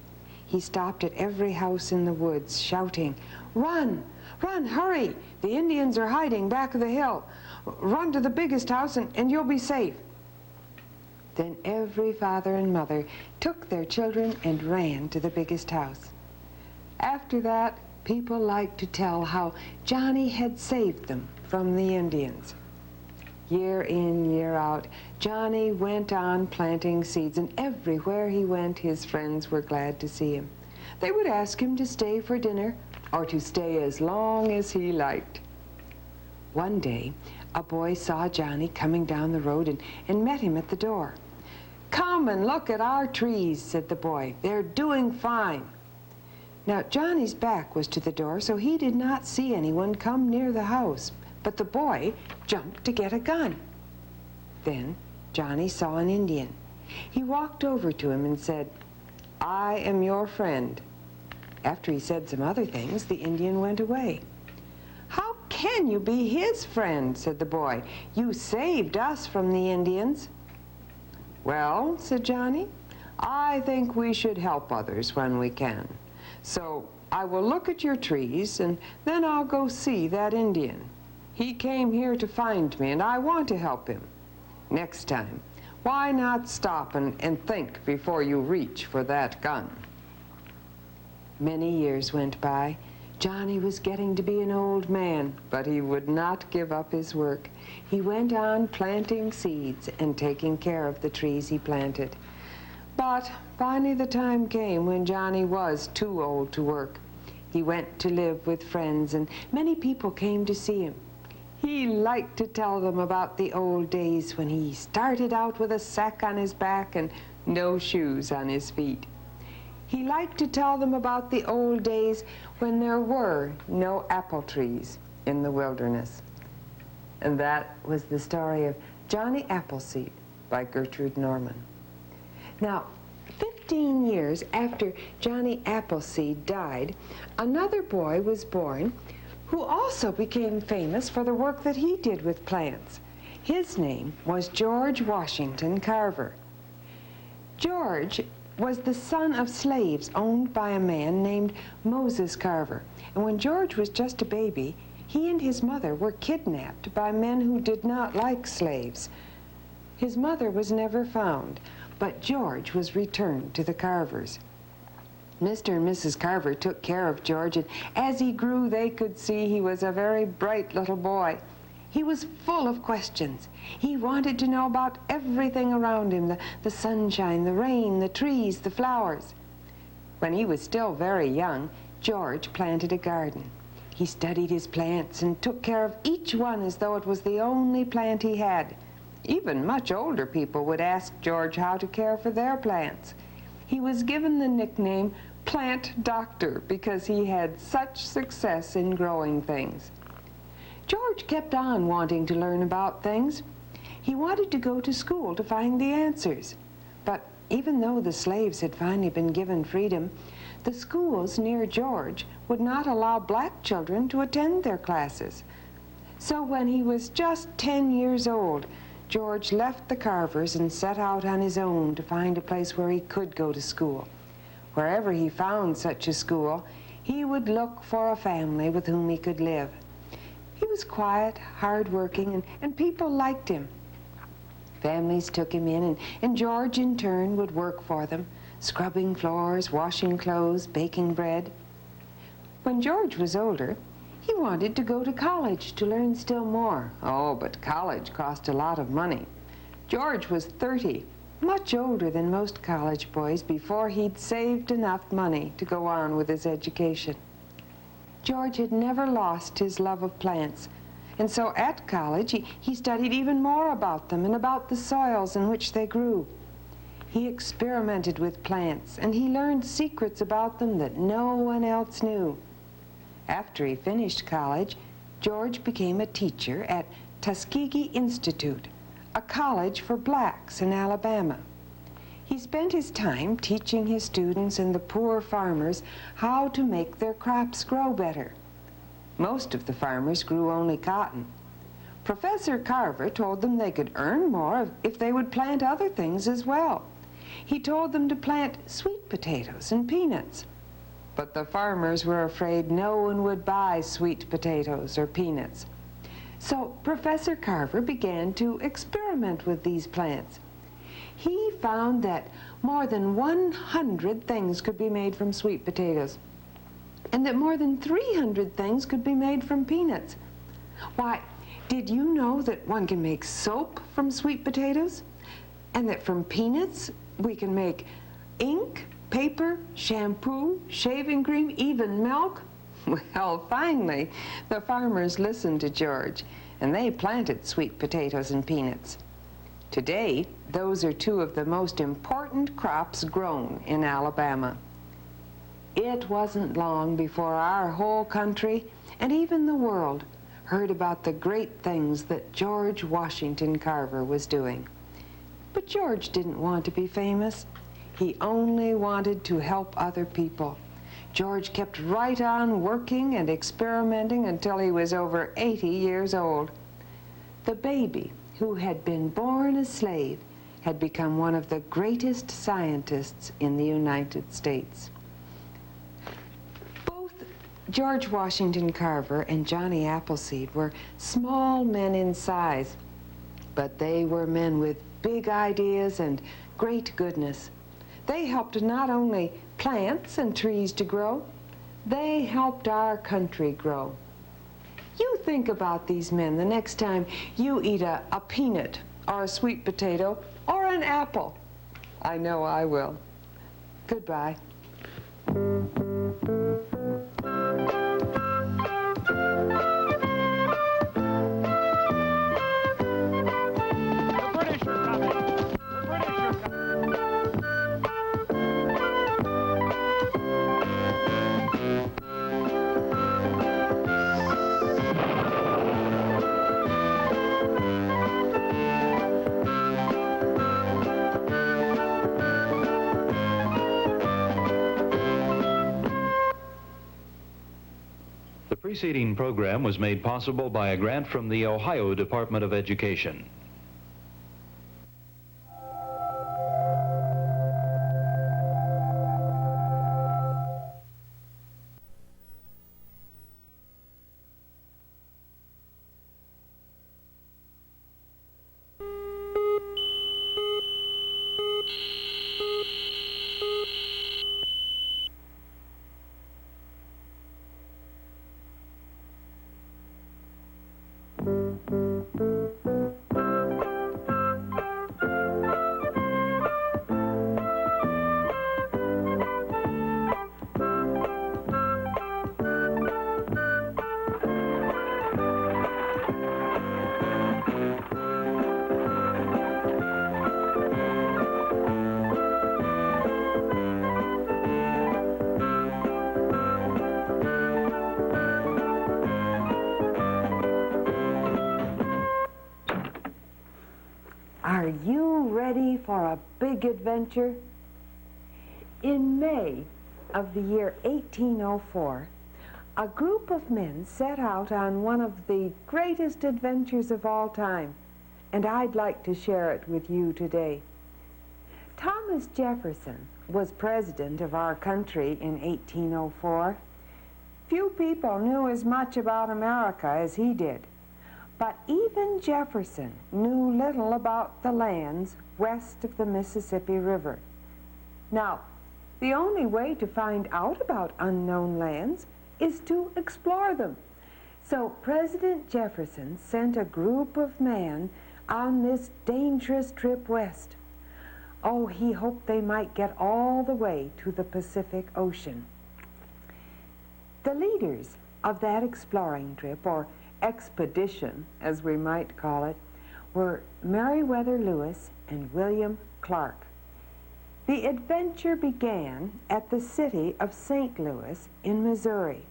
He stopped at every house in the woods, shouting, "Run! Run, hurry! The Indians are hiding back of the hill. Run to the biggest house and you'll be safe." Then every father and mother took their children and ran to the biggest house. After that, people liked to tell how Johnny had saved them from the Indians. Year in, year out, Johnny went on planting seeds, and everywhere he went, his friends were glad to see him. They would ask him to stay for dinner or to stay as long as he liked. One day, a boy saw Johnny coming down the road and met him at the door. "Come and look at our trees," said the boy. "They're doing fine." Now, Johnny's back was to the door, so he did not see anyone come near the house. But the boy jumped to get a gun. Then Johnny saw an Indian. He walked over to him and said, "I am your friend." After he said some other things, the Indian went away. "How can you be his friend?" said the boy. "You saved us from the Indians." "Well," said Johnny, "I think we should help others when we can. So I will look at your trees, and then I'll go see that Indian. He came here to find me, and I want to help him. Next time, why not stop and think before you reach for that gun?" Many years went by. Johnny was getting to be an old man, but he would not give up his work. He went on planting seeds and taking care of the trees he planted. But finally the time came when Johnny was too old to work. He went to live with friends, and many people came to see him. He liked to tell them about the old days when he started out with a sack on his back and no shoes on his feet. He liked to tell them about the old days when there were no apple trees in the wilderness. And that was the story of Johnny Appleseed by Gertrude Norman. Now, 15 years after Johnny Appleseed died, another boy was born who also became famous for the work that he did with plants. His name was George Washington Carver. George was the son of slaves owned by a man named Moses Carver. And when George was just a baby, he and his mother were kidnapped by men who did not like slaves. His mother was never found, but George was returned to the Carvers. Mr. and Mrs. Carver took care of George, and as he grew, they could see he was a very bright little boy. He was full of questions. He wanted to know about everything around him, the sunshine, the rain, the trees, the flowers. When he was still very young, George planted a garden. He studied his plants and took care of each one as though it was the only plant he had. Even much older people would ask George how to care for their plants. He was given the nickname Plant Doctor because he had such success in growing things. George kept on wanting to learn about things. He wanted to go to school to find the answers. But even though the slaves had finally been given freedom, the schools near George would not allow black children to attend their classes. So when he was just 10 years old, George left the Carvers and set out on his own to find a place where he could go to school. Wherever he found such a school, he would look for a family with whom he could live. He was quiet, hard-working, and people liked him. Families took him in, and George in turn would work for them, scrubbing floors, washing clothes, baking bread. When George was older, he wanted to go to college to learn still more. Oh, but college cost a lot of money. George was 30, much older than most college boys, before he'd saved enough money to go on with his education. George had never lost his love of plants, and so at college he studied even more about them and about the soils in which they grew. He experimented with plants, and he learned secrets about them that no one else knew. After he finished college, George became a teacher at Tuskegee Institute, a college for blacks in Alabama. He spent his time teaching his students and the poor farmers how to make their crops grow better. Most of the farmers grew only cotton. Professor Carver told them they could earn more if they would plant other things as well. He told them to plant sweet potatoes and peanuts. But the farmers were afraid no one would buy sweet potatoes or peanuts. So Professor Carver began to experiment with these plants. He found that more than 100 things could be made from sweet potatoes, and that more than 300 things could be made from peanuts. Why, did you know that one can make soap from sweet potatoes? And that from peanuts we can make ink, paper, shampoo, shaving cream, even milk? Well, finally, the farmers listened to George, and they planted sweet potatoes and peanuts. Today, those are two of the most important crops grown in Alabama. It wasn't long before our whole country, and even the world, heard about the great things that George Washington Carver was doing. But George didn't want to be famous. He only wanted to help other people. George kept right on working and experimenting until he was over 80 years old. The baby, who had been born a slave, had become one of the greatest scientists in the United States. Both George Washington Carver and Johnny Appleseed were small men in size, but they were men with big ideas and great goodness. They helped not only plants and trees to grow, they helped our country grow. You think about these men the next time you eat a peanut or a sweet potato or an apple. I know I will. Goodbye. The preceding program was made possible by a grant from the Ohio Department of Education. Are you ready for a big adventure? In May of the year 1804, a group of men set out on one of the greatest adventures of all time, and I'd like to share it with you today. Thomas Jefferson was president of our country in 1804. Few people knew as much about America as he did. But even Jefferson knew little about the lands west of the Mississippi River. Now, the only way to find out about unknown lands is to explore them. So President Jefferson sent a group of men on this dangerous trip west. Oh, he hoped they might get all the way to the Pacific Ocean. The leaders of that exploring trip, or expedition, as we might call it, were Meriwether Lewis and William Clark. The adventure began at the city of St. Louis in Missouri.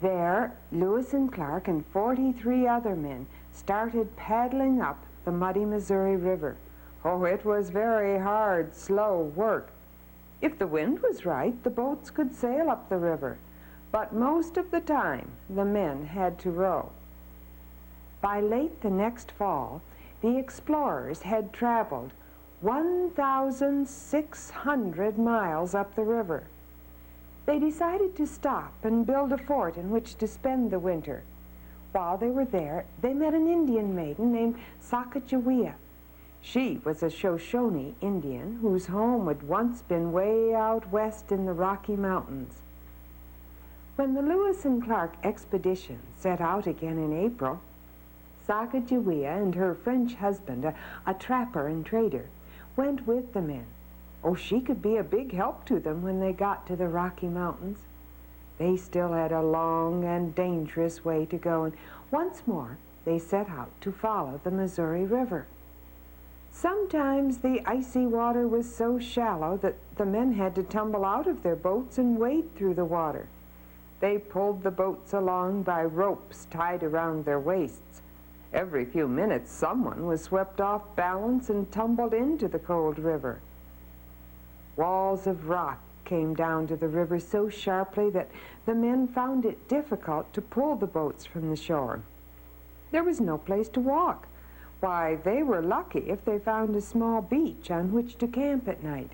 There, Lewis and Clark and 43 other men started paddling up the muddy Missouri River. Oh, it was very hard, slow work. If the wind was right, the boats could sail up the river, but most of the time, the men had to row. By late the next fall, the explorers had traveled 1,600 miles up the river. They decided to stop and build a fort in which to spend the winter. While they were there, they met an Indian maiden named Sacagawea. She was a Shoshone Indian whose home had once been way out west in the Rocky Mountains. When the Lewis and Clark expedition set out again in April, Sacagawea and her French husband, a trapper and trader, went with the men. Oh, she could be a big help to them when they got to the Rocky Mountains. They still had a long and dangerous way to go, and once more they set out to follow the Missouri River. Sometimes the icy water was so shallow that the men had to tumble out of their boats and wade through the water. They pulled the boats along by ropes tied around their waists. Every few minutes, someone was swept off balance and tumbled into the cold river. Walls of rock came down to the river so sharply that the men found it difficult to pull the boats from the shore. There was no place to walk. Why, they were lucky if they found a small beach on which to camp at night.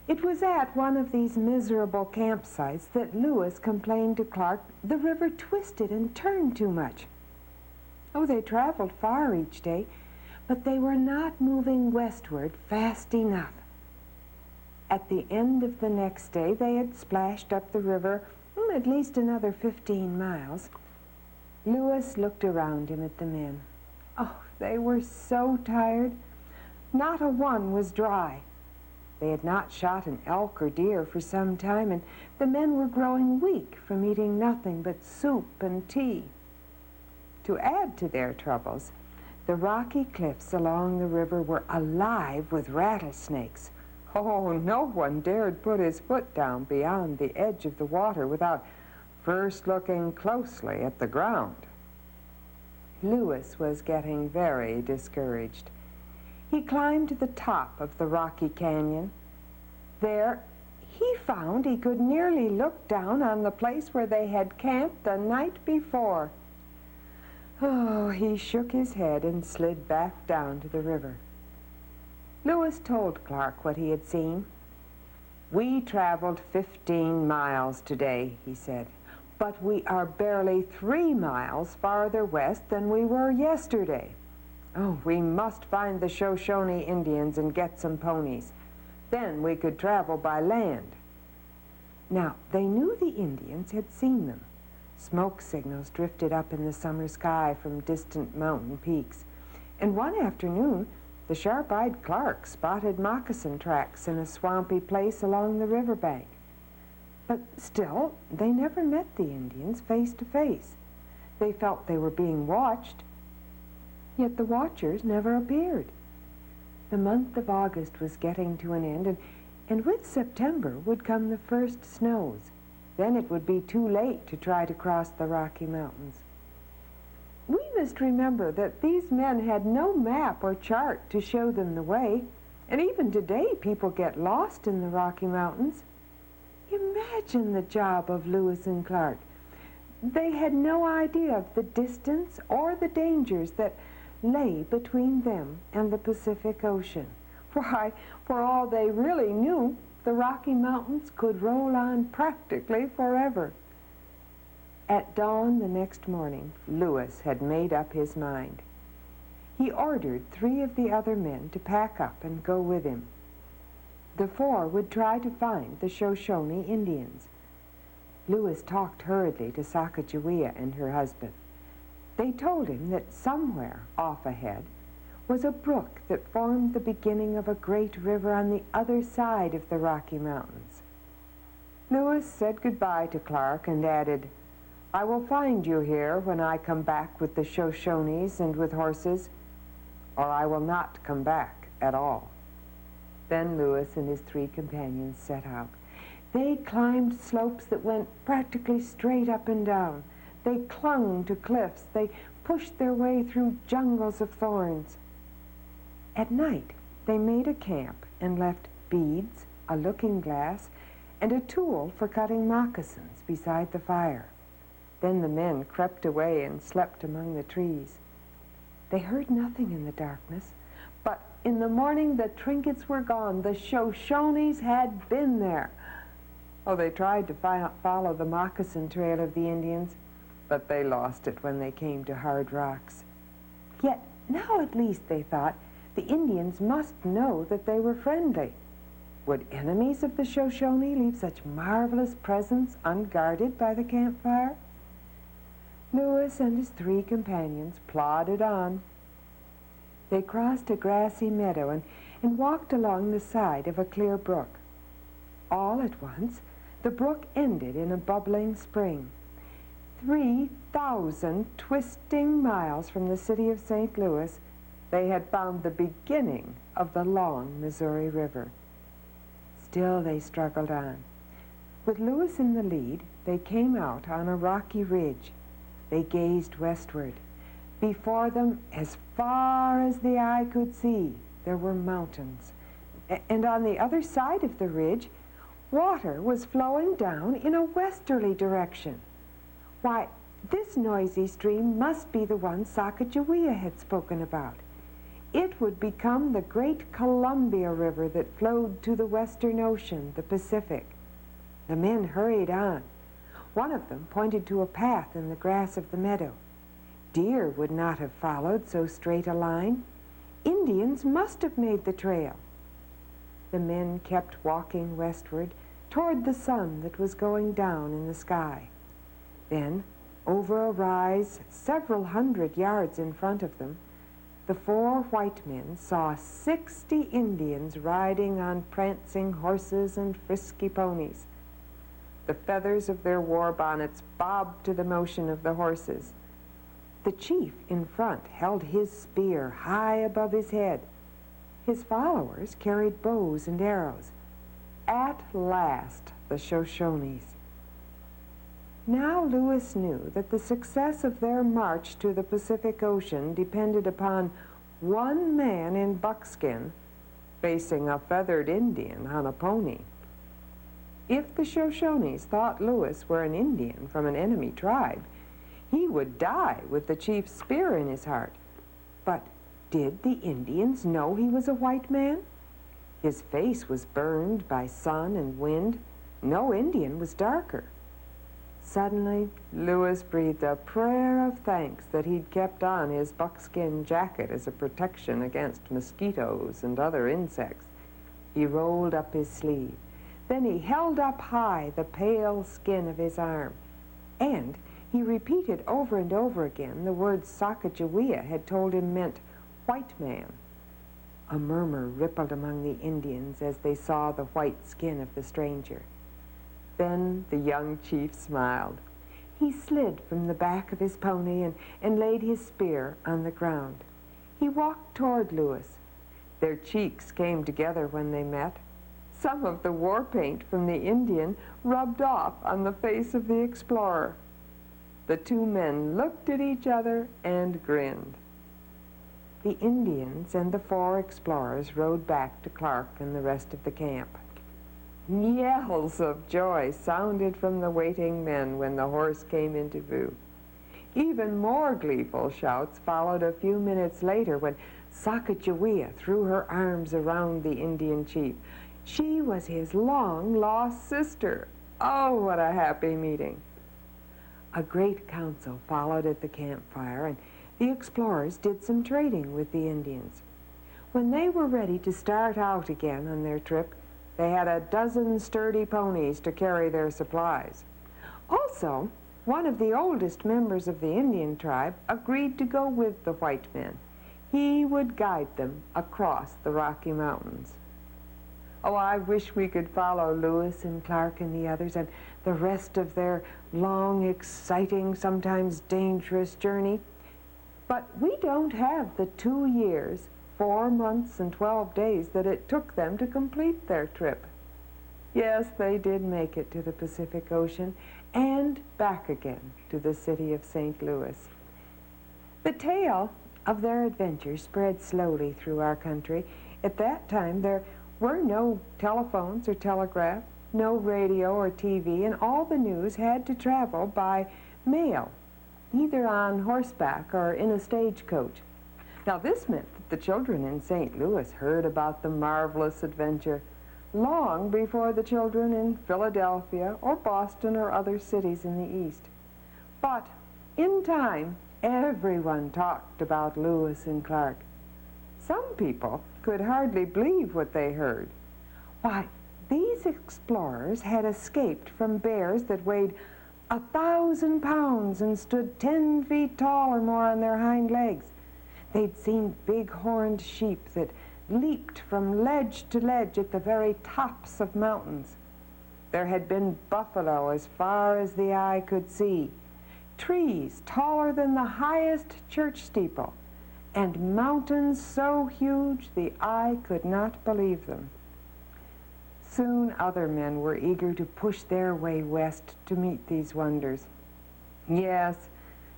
It was at one of these miserable campsites that Lewis complained to Clark the river twisted and turned too much. Oh, they traveled far each day, but they were not moving westward fast enough. At the end of the next day, they had splashed up the river at least another 15 miles. Lewis looked around him at the men. Oh, they were so tired. Not a one was dry. They had not shot an elk or deer for some time, and the men were growing weak from eating nothing but soup and tea. To add to their troubles, the rocky cliffs along the river were alive with rattlesnakes. Oh, no one dared put his foot down beyond the edge of the water without first looking closely at the ground. Lewis was getting very discouraged. He climbed to the top of the rocky canyon. There, he found he could nearly look down on the place where they had camped the night before. Oh, he shook his head and slid back down to the river. Lewis told Clark what he had seen. "We traveled 15 miles today," he said, "but we are barely 3 miles farther west than we were yesterday. Oh, we must find the Shoshone Indians and get some ponies. Then we could travel by land." Now, they knew the Indians had seen them. Smoke signals drifted up in the summer sky from distant mountain peaks. And one afternoon, the sharp-eyed Clark spotted moccasin tracks in a swampy place along the riverbank. But still, they never met the Indians face to face. They felt they were being watched, yet the watchers never appeared. The month of August was getting to an end, and with September would come the first snows. Then it would be too late to try to cross the Rocky Mountains. We must remember that these men had no map or chart to show them the way, and even today people get lost in the Rocky Mountains. Imagine the job of Lewis and Clark. They had no idea of the distance or the dangers that lay between them and the Pacific Ocean. Why, for all they really knew, the Rocky Mountains could roll on practically forever. At dawn the next morning, Lewis had made up his mind. He ordered 3 of the other men to pack up and go with him. The 4 would try to find the Shoshone Indians. Lewis talked hurriedly to Sacagawea and her husband. They told him that somewhere off ahead was a brook that formed the beginning of a great river on the other side of the Rocky Mountains. Lewis said goodbye to Clark and added, "I will find you here when I come back with the Shoshones and with horses, or I will not come back at all." Then Lewis and his 3 companions set out. They climbed slopes that went practically straight up and down. They clung to cliffs. They pushed their way through jungles of thorns. At night, they made a camp and left beads, a looking glass, and a tool for cutting moccasins beside the fire. Then the men crept away and slept among the trees. They heard nothing in the darkness, but in the morning the trinkets were gone. The Shoshones had been there. Oh, they tried to follow the moccasin trail of the Indians, but they lost it when they came to hard rocks. Yet now at least, they thought, the Indians must know that they were friendly. Would enemies of the Shoshone leave such marvelous presents unguarded by the campfire? Lewis and his 3 companions plodded on. They crossed a grassy meadow and walked along the side of a clear brook. All at once, the brook ended in a bubbling spring. 3,000 twisting miles from the city of St. Louis, they had found the beginning of the long Missouri River. Still they struggled on. With Lewis in the lead, they came out on a rocky ridge. They gazed westward. Before them, as far as the eye could see, there were mountains. And on the other side of the ridge, water was flowing down in a westerly direction. Why, this noisy stream must be the one Sacagawea had spoken about. It would become the great Columbia River that flowed to the Western Ocean, the Pacific. The men hurried on. One of them pointed to a path in the grass of the meadow. Deer would not have followed so straight a line. Indians must have made the trail. The men kept walking westward toward the sun that was going down in the sky. Then, over a rise several hundred yards in front of them, the 4 white men saw 60 Indians riding on prancing horses and frisky ponies. The feathers of their war bonnets bobbed to the motion of the horses. The chief in front held his spear high above his head. His followers carried bows and arrows. At last, the Shoshones. Now Lewis knew that the success of their march to the Pacific Ocean depended upon one man in buckskin facing a feathered Indian on a pony. If the Shoshones thought Lewis were an Indian from an enemy tribe, he would die with the chief's spear in his heart. But did the Indians know he was a white man? His face was burned by sun and wind. No Indian was darker. Suddenly, Lewis breathed a prayer of thanks that he'd kept on his buckskin jacket as a protection against mosquitoes and other insects. He rolled up his sleeve. Then he held up high the pale skin of his arm, and he repeated over and over again the words Sacagawea had told him meant white man. A murmur rippled among the Indians as they saw the white skin of the stranger. Then the young chief smiled. He slid from the back of his pony and laid his spear on the ground. He walked toward Lewis. Their cheeks came together when they met. Some of the war paint from the Indian rubbed off on the face of the explorer. The 2 men looked at each other and grinned. The Indians and the 4 explorers rode back to Clark and the rest of the camp. Yells of joy sounded from the waiting men when the horse came into view. Even more gleeful shouts followed a few minutes later when Sacagawea threw her arms around the Indian chief. She was his long-lost sister. Oh, what a happy meeting. A great council followed at the campfire, and the explorers did some trading with the Indians. When they were ready to start out again on their trip, they had a dozen sturdy ponies to carry their supplies. Also, one of the oldest members of the Indian tribe agreed to go with the white men. He would guide them across the Rocky Mountains. Oh, I wish we could follow Lewis and Clark and the others and the rest of their long, exciting, sometimes dangerous journey. But we don't have the 2 years, 4 months, and 12 days that it took them to complete their trip. Yes, they did make it to the Pacific Ocean and back again to the city of St. Louis. The tale of their adventure spread slowly through our country. At that time, there were no telephones or telegraph, no radio or TV, and all the news had to travel by mail, either on horseback or in a stagecoach. Now, this meant that the children in St. Louis heard about the marvelous adventure long before the children in Philadelphia or Boston or other cities in the East. But in time, everyone talked about Lewis and Clark. Some people could hardly believe what they heard. Why, these explorers had escaped from bears that weighed 1,000 pounds and stood 10 feet tall or more on their hind legs. They'd seen big-horned sheep that leaped from ledge to ledge at the very tops of mountains. There had been buffalo as far as the eye could see, trees taller than the highest church steeple, and mountains so huge the eye could not believe them. Soon other men were eager to push their way west to meet these wonders. Yes,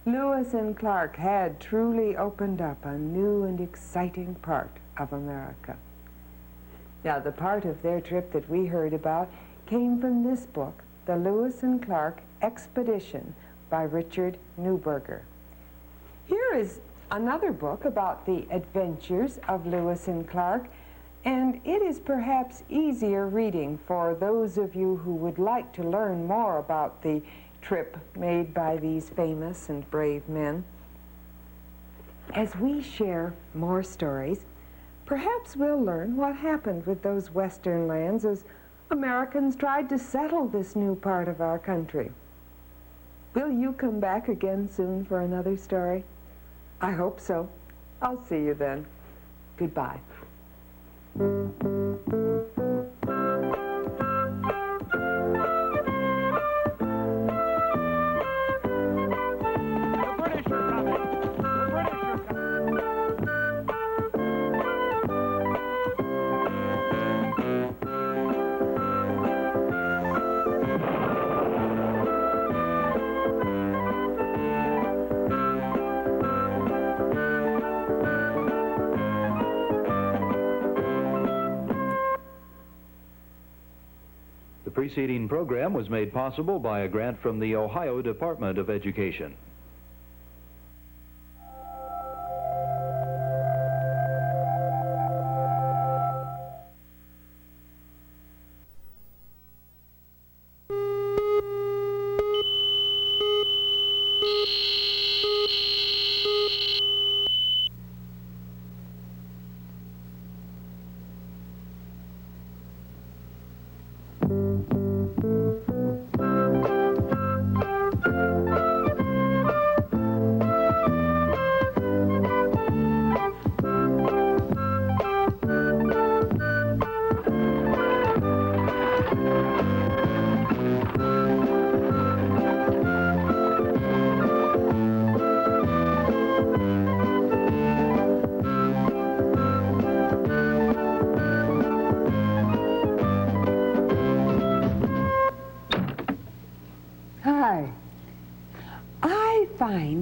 Lewis and Clark had truly opened up a new and exciting part of America. Now, the part of their trip that we heard about came from this book, The Lewis and Clark Expedition by Richard Newberger. Here is another book about the adventures of Lewis and Clark, and it is perhaps easier reading for those of you who would like to learn more about the trip made by these famous and brave men. As we share more stories, perhaps we'll learn what happened with those western lands as Americans tried to settle this new part of our country. Will you come back again soon for another story? I hope so. I'll see you then. Goodbye. The preceding program was made possible by a grant from the Ohio Department of Education.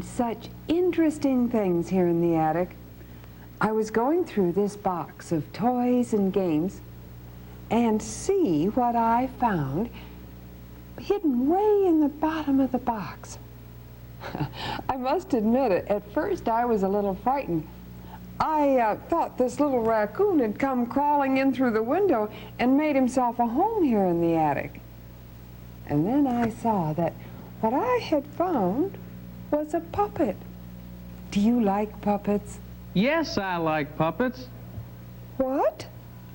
Such interesting things here in the attic. I was going through this box of toys and games and see what I found hidden way in the bottom of the box. I must admit it, at first I was a little frightened. I thought this little raccoon had come crawling in through the window and made himself a home here in the attic. And then I saw that what I had found was a puppet. Do you like puppets? Yes, I like puppets. What?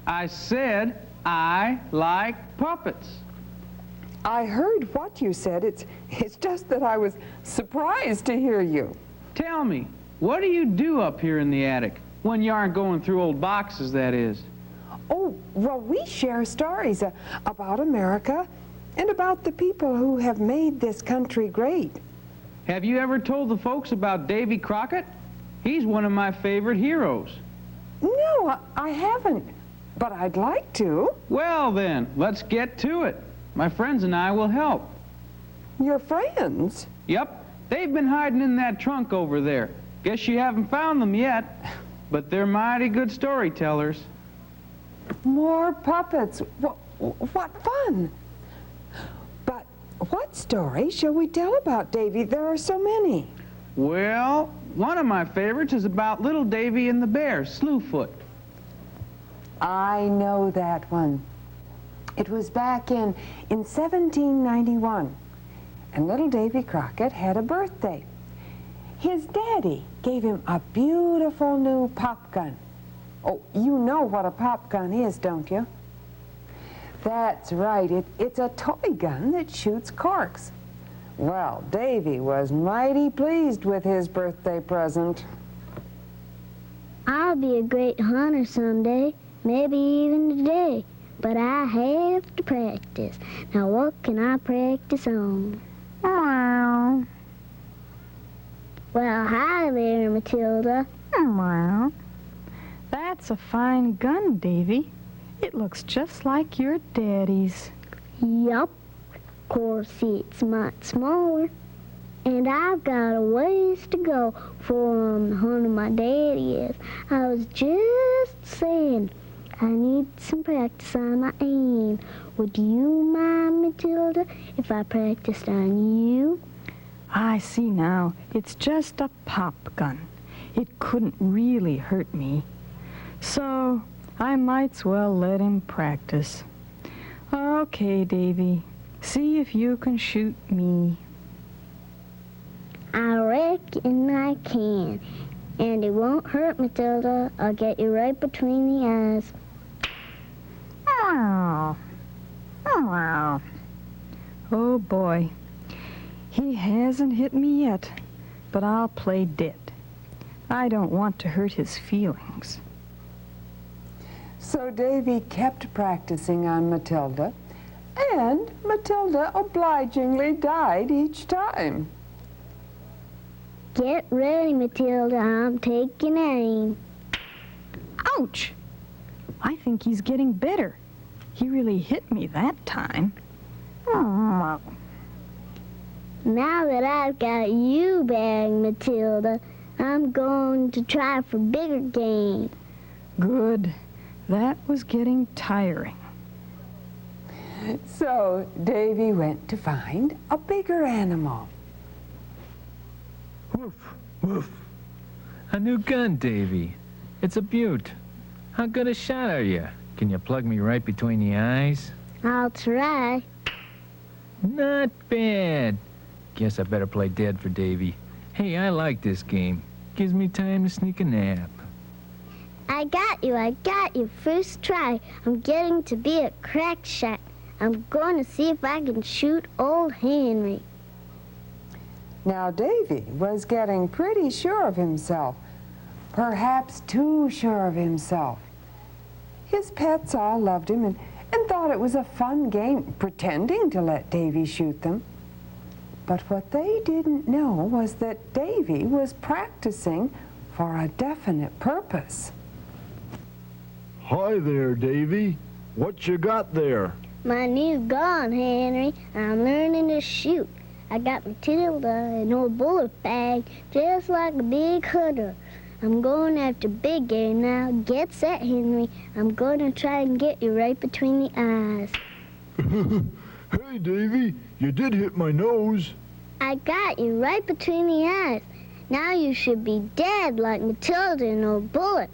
I said I like puppets. I heard what you said. It's just that I was surprised to hear you. Tell me, what do you do up here in the attic? When you aren't going through old boxes, that is. Oh, well, we share stories about America and about the people who have made this country great. Have you ever told the folks about Davy Crockett? He's one of my favorite heroes. No, I haven't, but I'd like to. Well then, let's get to it. My friends and I will help. Your friends? Yep, they've been hiding in that trunk over there. Guess you haven't found them yet, but they're mighty good storytellers. More puppets. What fun! But what story shall we tell about Davy? There are so many. Well, one of my favorites is about little Davy and the bear, Slewfoot. I know that one. It was back in 1791, and little Davy Crockett had a birthday. His daddy gave him a beautiful new pop gun. Oh, you know what a pop gun is, don't you? That's right, it's a toy gun that shoots corks. Well, Davy was mighty pleased with his birthday present. I'll be a great hunter someday, maybe even today, but I have to practice. Now what can I practice on? Well, hi there, Matilda. That's a fine gun, Davy. It looks just like your daddy's. Yup. Of course, it's much smaller. And I've got a ways to go for the hunter my daddy is. I was just saying, I need some practice on my aim. Would you mind, Matilda, if I practiced on you? I see now. It's just a pop gun. It couldn't really hurt me. So I might's well let him practice. Okay, Davy. See if you can shoot me. I reckon I can. And it won't hurt, Matilda. I'll get you right between the eyes. Oh, boy. He hasn't hit me yet, but I'll play dead. I don't want to hurt his feelings. So Davy kept practicing on Matilda, and Matilda obligingly died each time. Get ready, Matilda. I'm taking aim. Ouch! I think he's getting better. He really hit me that time. Now that I've got you bagged, Matilda, I'm going to try for bigger game. Good. That was getting tiring. So Davy went to find a bigger animal. Woof, woof. A new gun, Davy. It's a beaut. How good a shot are you? Can you plug me right between the eyes? I'll try. Not bad. Guess I better play dead for Davy. Hey, I like this game. Gives me time to sneak a nap. I got you. First try. I'm getting to be a crack shot. I'm going to see if I can shoot old Henry. Now Davy was getting pretty sure of himself, perhaps too sure of himself. His pets all loved him and thought it was a fun game, pretending to let Davy shoot them. But what they didn't know was that Davy was practicing for a definite purpose. Hi there, Davy. What you got there? My new gun, Henry. I'm learning to shoot. I got Matilda an old bullet bag, just like a big hunter. I'm going after big game now. Get set, Henry. I'm going to try and get you right between the eyes. Hey, Davy, you did hit my nose. I got you right between the eyes. Now you should be dead like Matilda and old Bullet.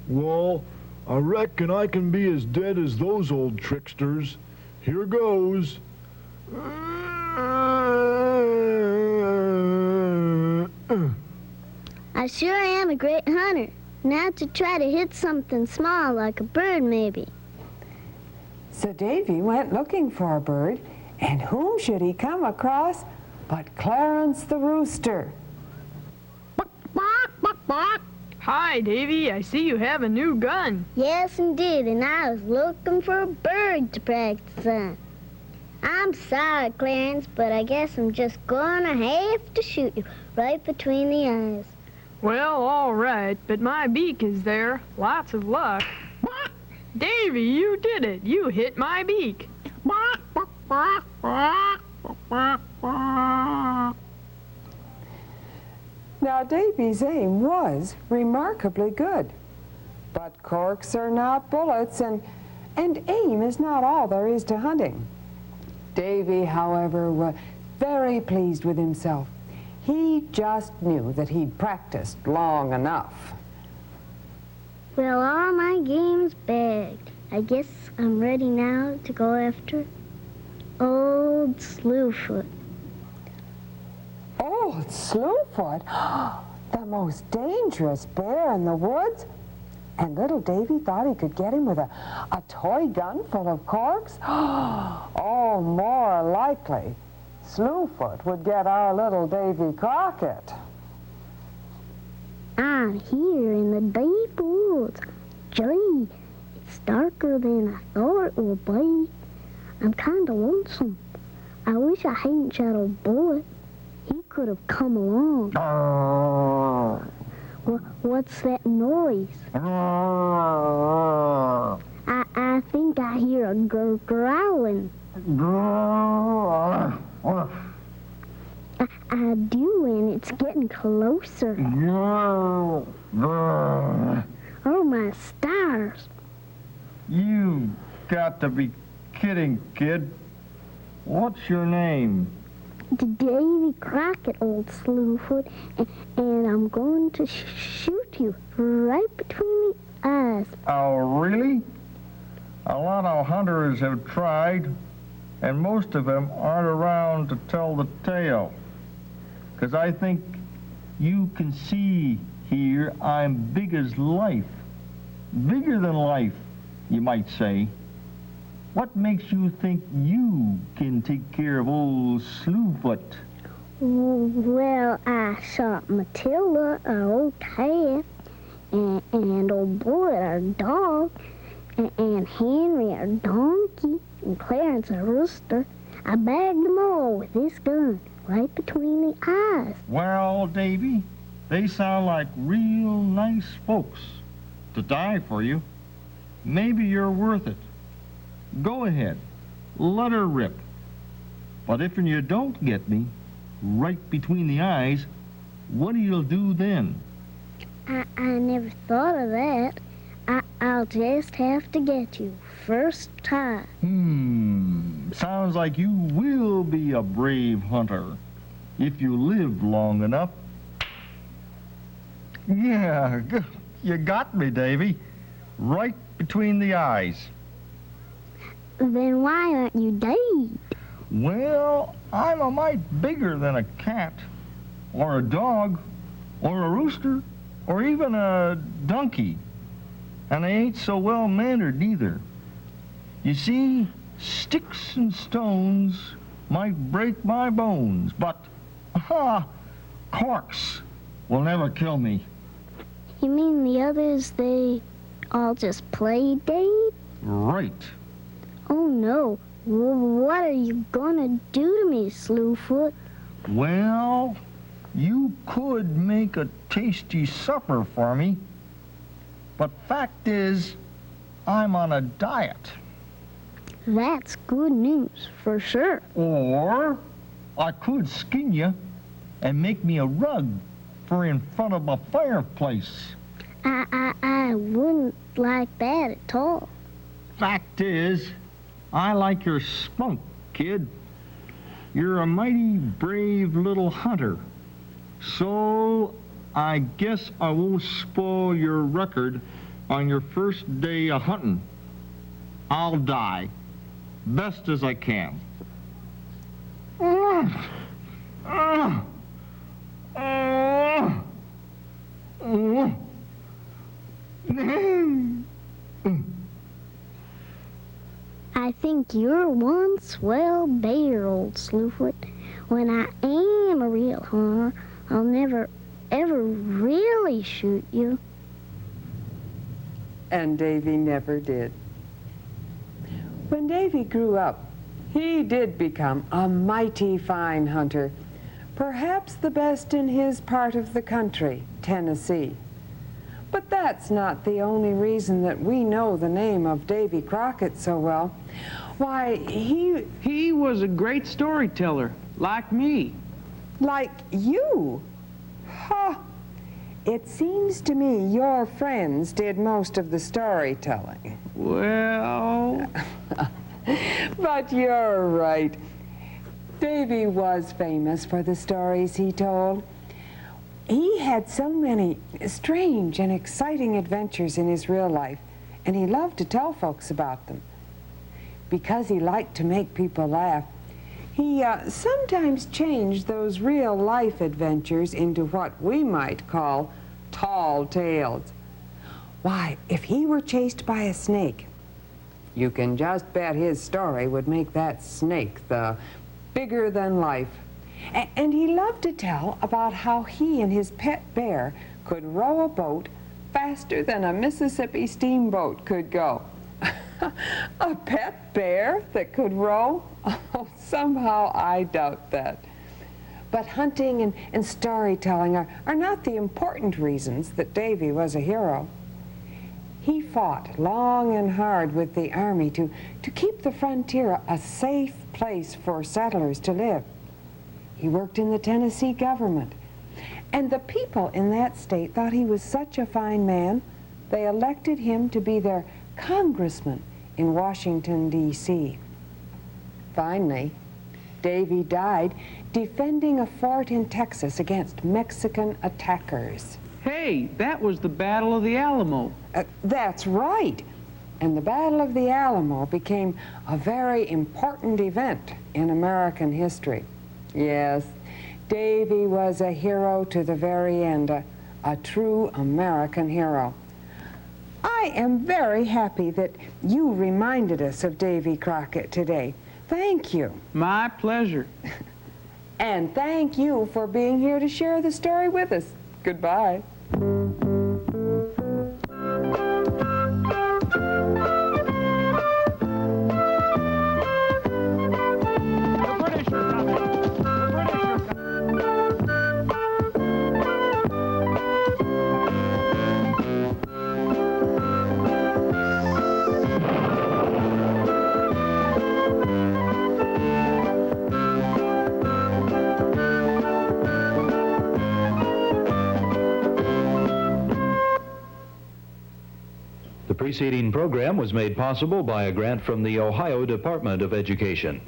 Well, I reckon I can be as dead as those old tricksters. Here goes. I sure am a great hunter. Now to try to hit something small like a bird, maybe. So Davy went looking for a bird, And whom should he come across but Clarence the rooster? Hi, Davy. I see you have a new gun. Yes, indeed, and I was looking for a bird to practice on. I'm sorry, Clarence, but I guess I'm just gonna have to shoot you right between the eyes. Well, all right, but my beak is there. Lots of luck. Davy, you did it. You hit my beak. Now, Davy's aim was remarkably good. But corks are not bullets, and aim is not all there is to hunting. Davy, however, was very pleased with himself. He just knew that he'd practiced long enough. Well, all my game's bagged. I guess I'm ready now to go after Old Slewfoot. Old Slewfoot? The most dangerous bear in the woods? And little Davy thought he could get him with a toy gun full of corks? Oh, more likely, Slewfoot would get our little Davy Crockett. I'm here in the deep woods. Gee, it's darker than I thought it would be. I'm kind of lonesome. I wish I hadn't shot old Bullet. He could have come along. What's that noise? I think I hear a growling. I do, and it's getting closer. Oh, my stars. You got to be kidding, kid. What's your name? Davy Crockett, Old Slewfoot, and I'm going to shoot you right between the eyes. Oh, really? A lot of hunters have tried, and most of them aren't around to tell the tale. 'Cause I think you can see here I'm big as life. Bigger than life, you might say. What makes you think you can take care of old Slewfoot? Well, I shot Matilda, our old calf, and old Bullet, our dog, and Henry, our donkey, and Clarence, our rooster. I bagged them all with this gun, right between the eyes. Well, Davy, they sound like real nice folks to die for you. Maybe you're worth it. Go ahead, let her rip. But if you don't get me right between the eyes, what do you do then? I never thought of that. I'll just have to get you first time. Sounds like you will be a brave hunter if you live long enough. Yeah, you got me, Davy. Right between the eyes. Then why aren't you dead? Well, I'm a mite bigger than a cat, or a dog, or a rooster, or even a donkey. And I ain't so well-mannered neither. You see, sticks and stones might break my bones, but, corks will never kill me. You mean the others, they all just play dead? Right. Oh, no. What are you gonna do to me, Slewfoot? Well, you could make a tasty supper for me, but fact is, I'm on a diet. That's good news, for sure. Or I could skin you and make me a rug for in front of my fireplace. I wouldn't like that at all. Fact is, I like your spunk, kid. You're a mighty brave little hunter. So I guess I won't spoil your record on your first day of hunting. I'll die, best as I can. I think think you're one swell bear, old Slewfoot. When I am a real hunter, I'll never, ever really shoot you. And Davy never did. When Davy grew up, he did become a mighty fine hunter, perhaps the best in his part of the country, Tennessee. But that's not the only reason that we know the name of Davy Crockett so well. Why, He was a great storyteller, like me. Like you? Huh. It seems to me your friends did most of the storytelling. Well... But you're right. Davy was famous for the stories he told. He had so many strange and exciting adventures in his real life, and he loved to tell folks about them. Because he liked to make people laugh, he sometimes changed those real-life adventures into what we might call tall tales. Why, if he were chased by a snake, you can just bet his story would make that snake the bigger than life. And he loved to tell about how he and his pet bear could row a boat faster than a Mississippi steamboat could go. A pet bear that could row? Oh, somehow I doubt that. But hunting and storytelling are not the important reasons that Davy was a hero. He fought long and hard with the army to keep the frontier a safe place for settlers to live. He worked in the Tennessee government, and the people in that state thought he was such a fine man, they elected him to be their congressman in Washington, D.C. Finally, Davy died defending a fort in Texas against Mexican attackers. Hey, that was the Battle of the Alamo. That's right. And the Battle of the Alamo became a very important event in American history. Yes, Davy was a hero to the very end, a true American hero. I am very happy that you reminded us of Davy Crockett today. Thank you. My pleasure. And thank you for being here to share the story with us. Goodbye. The preceding program was made possible by a grant from the Ohio Department of Education.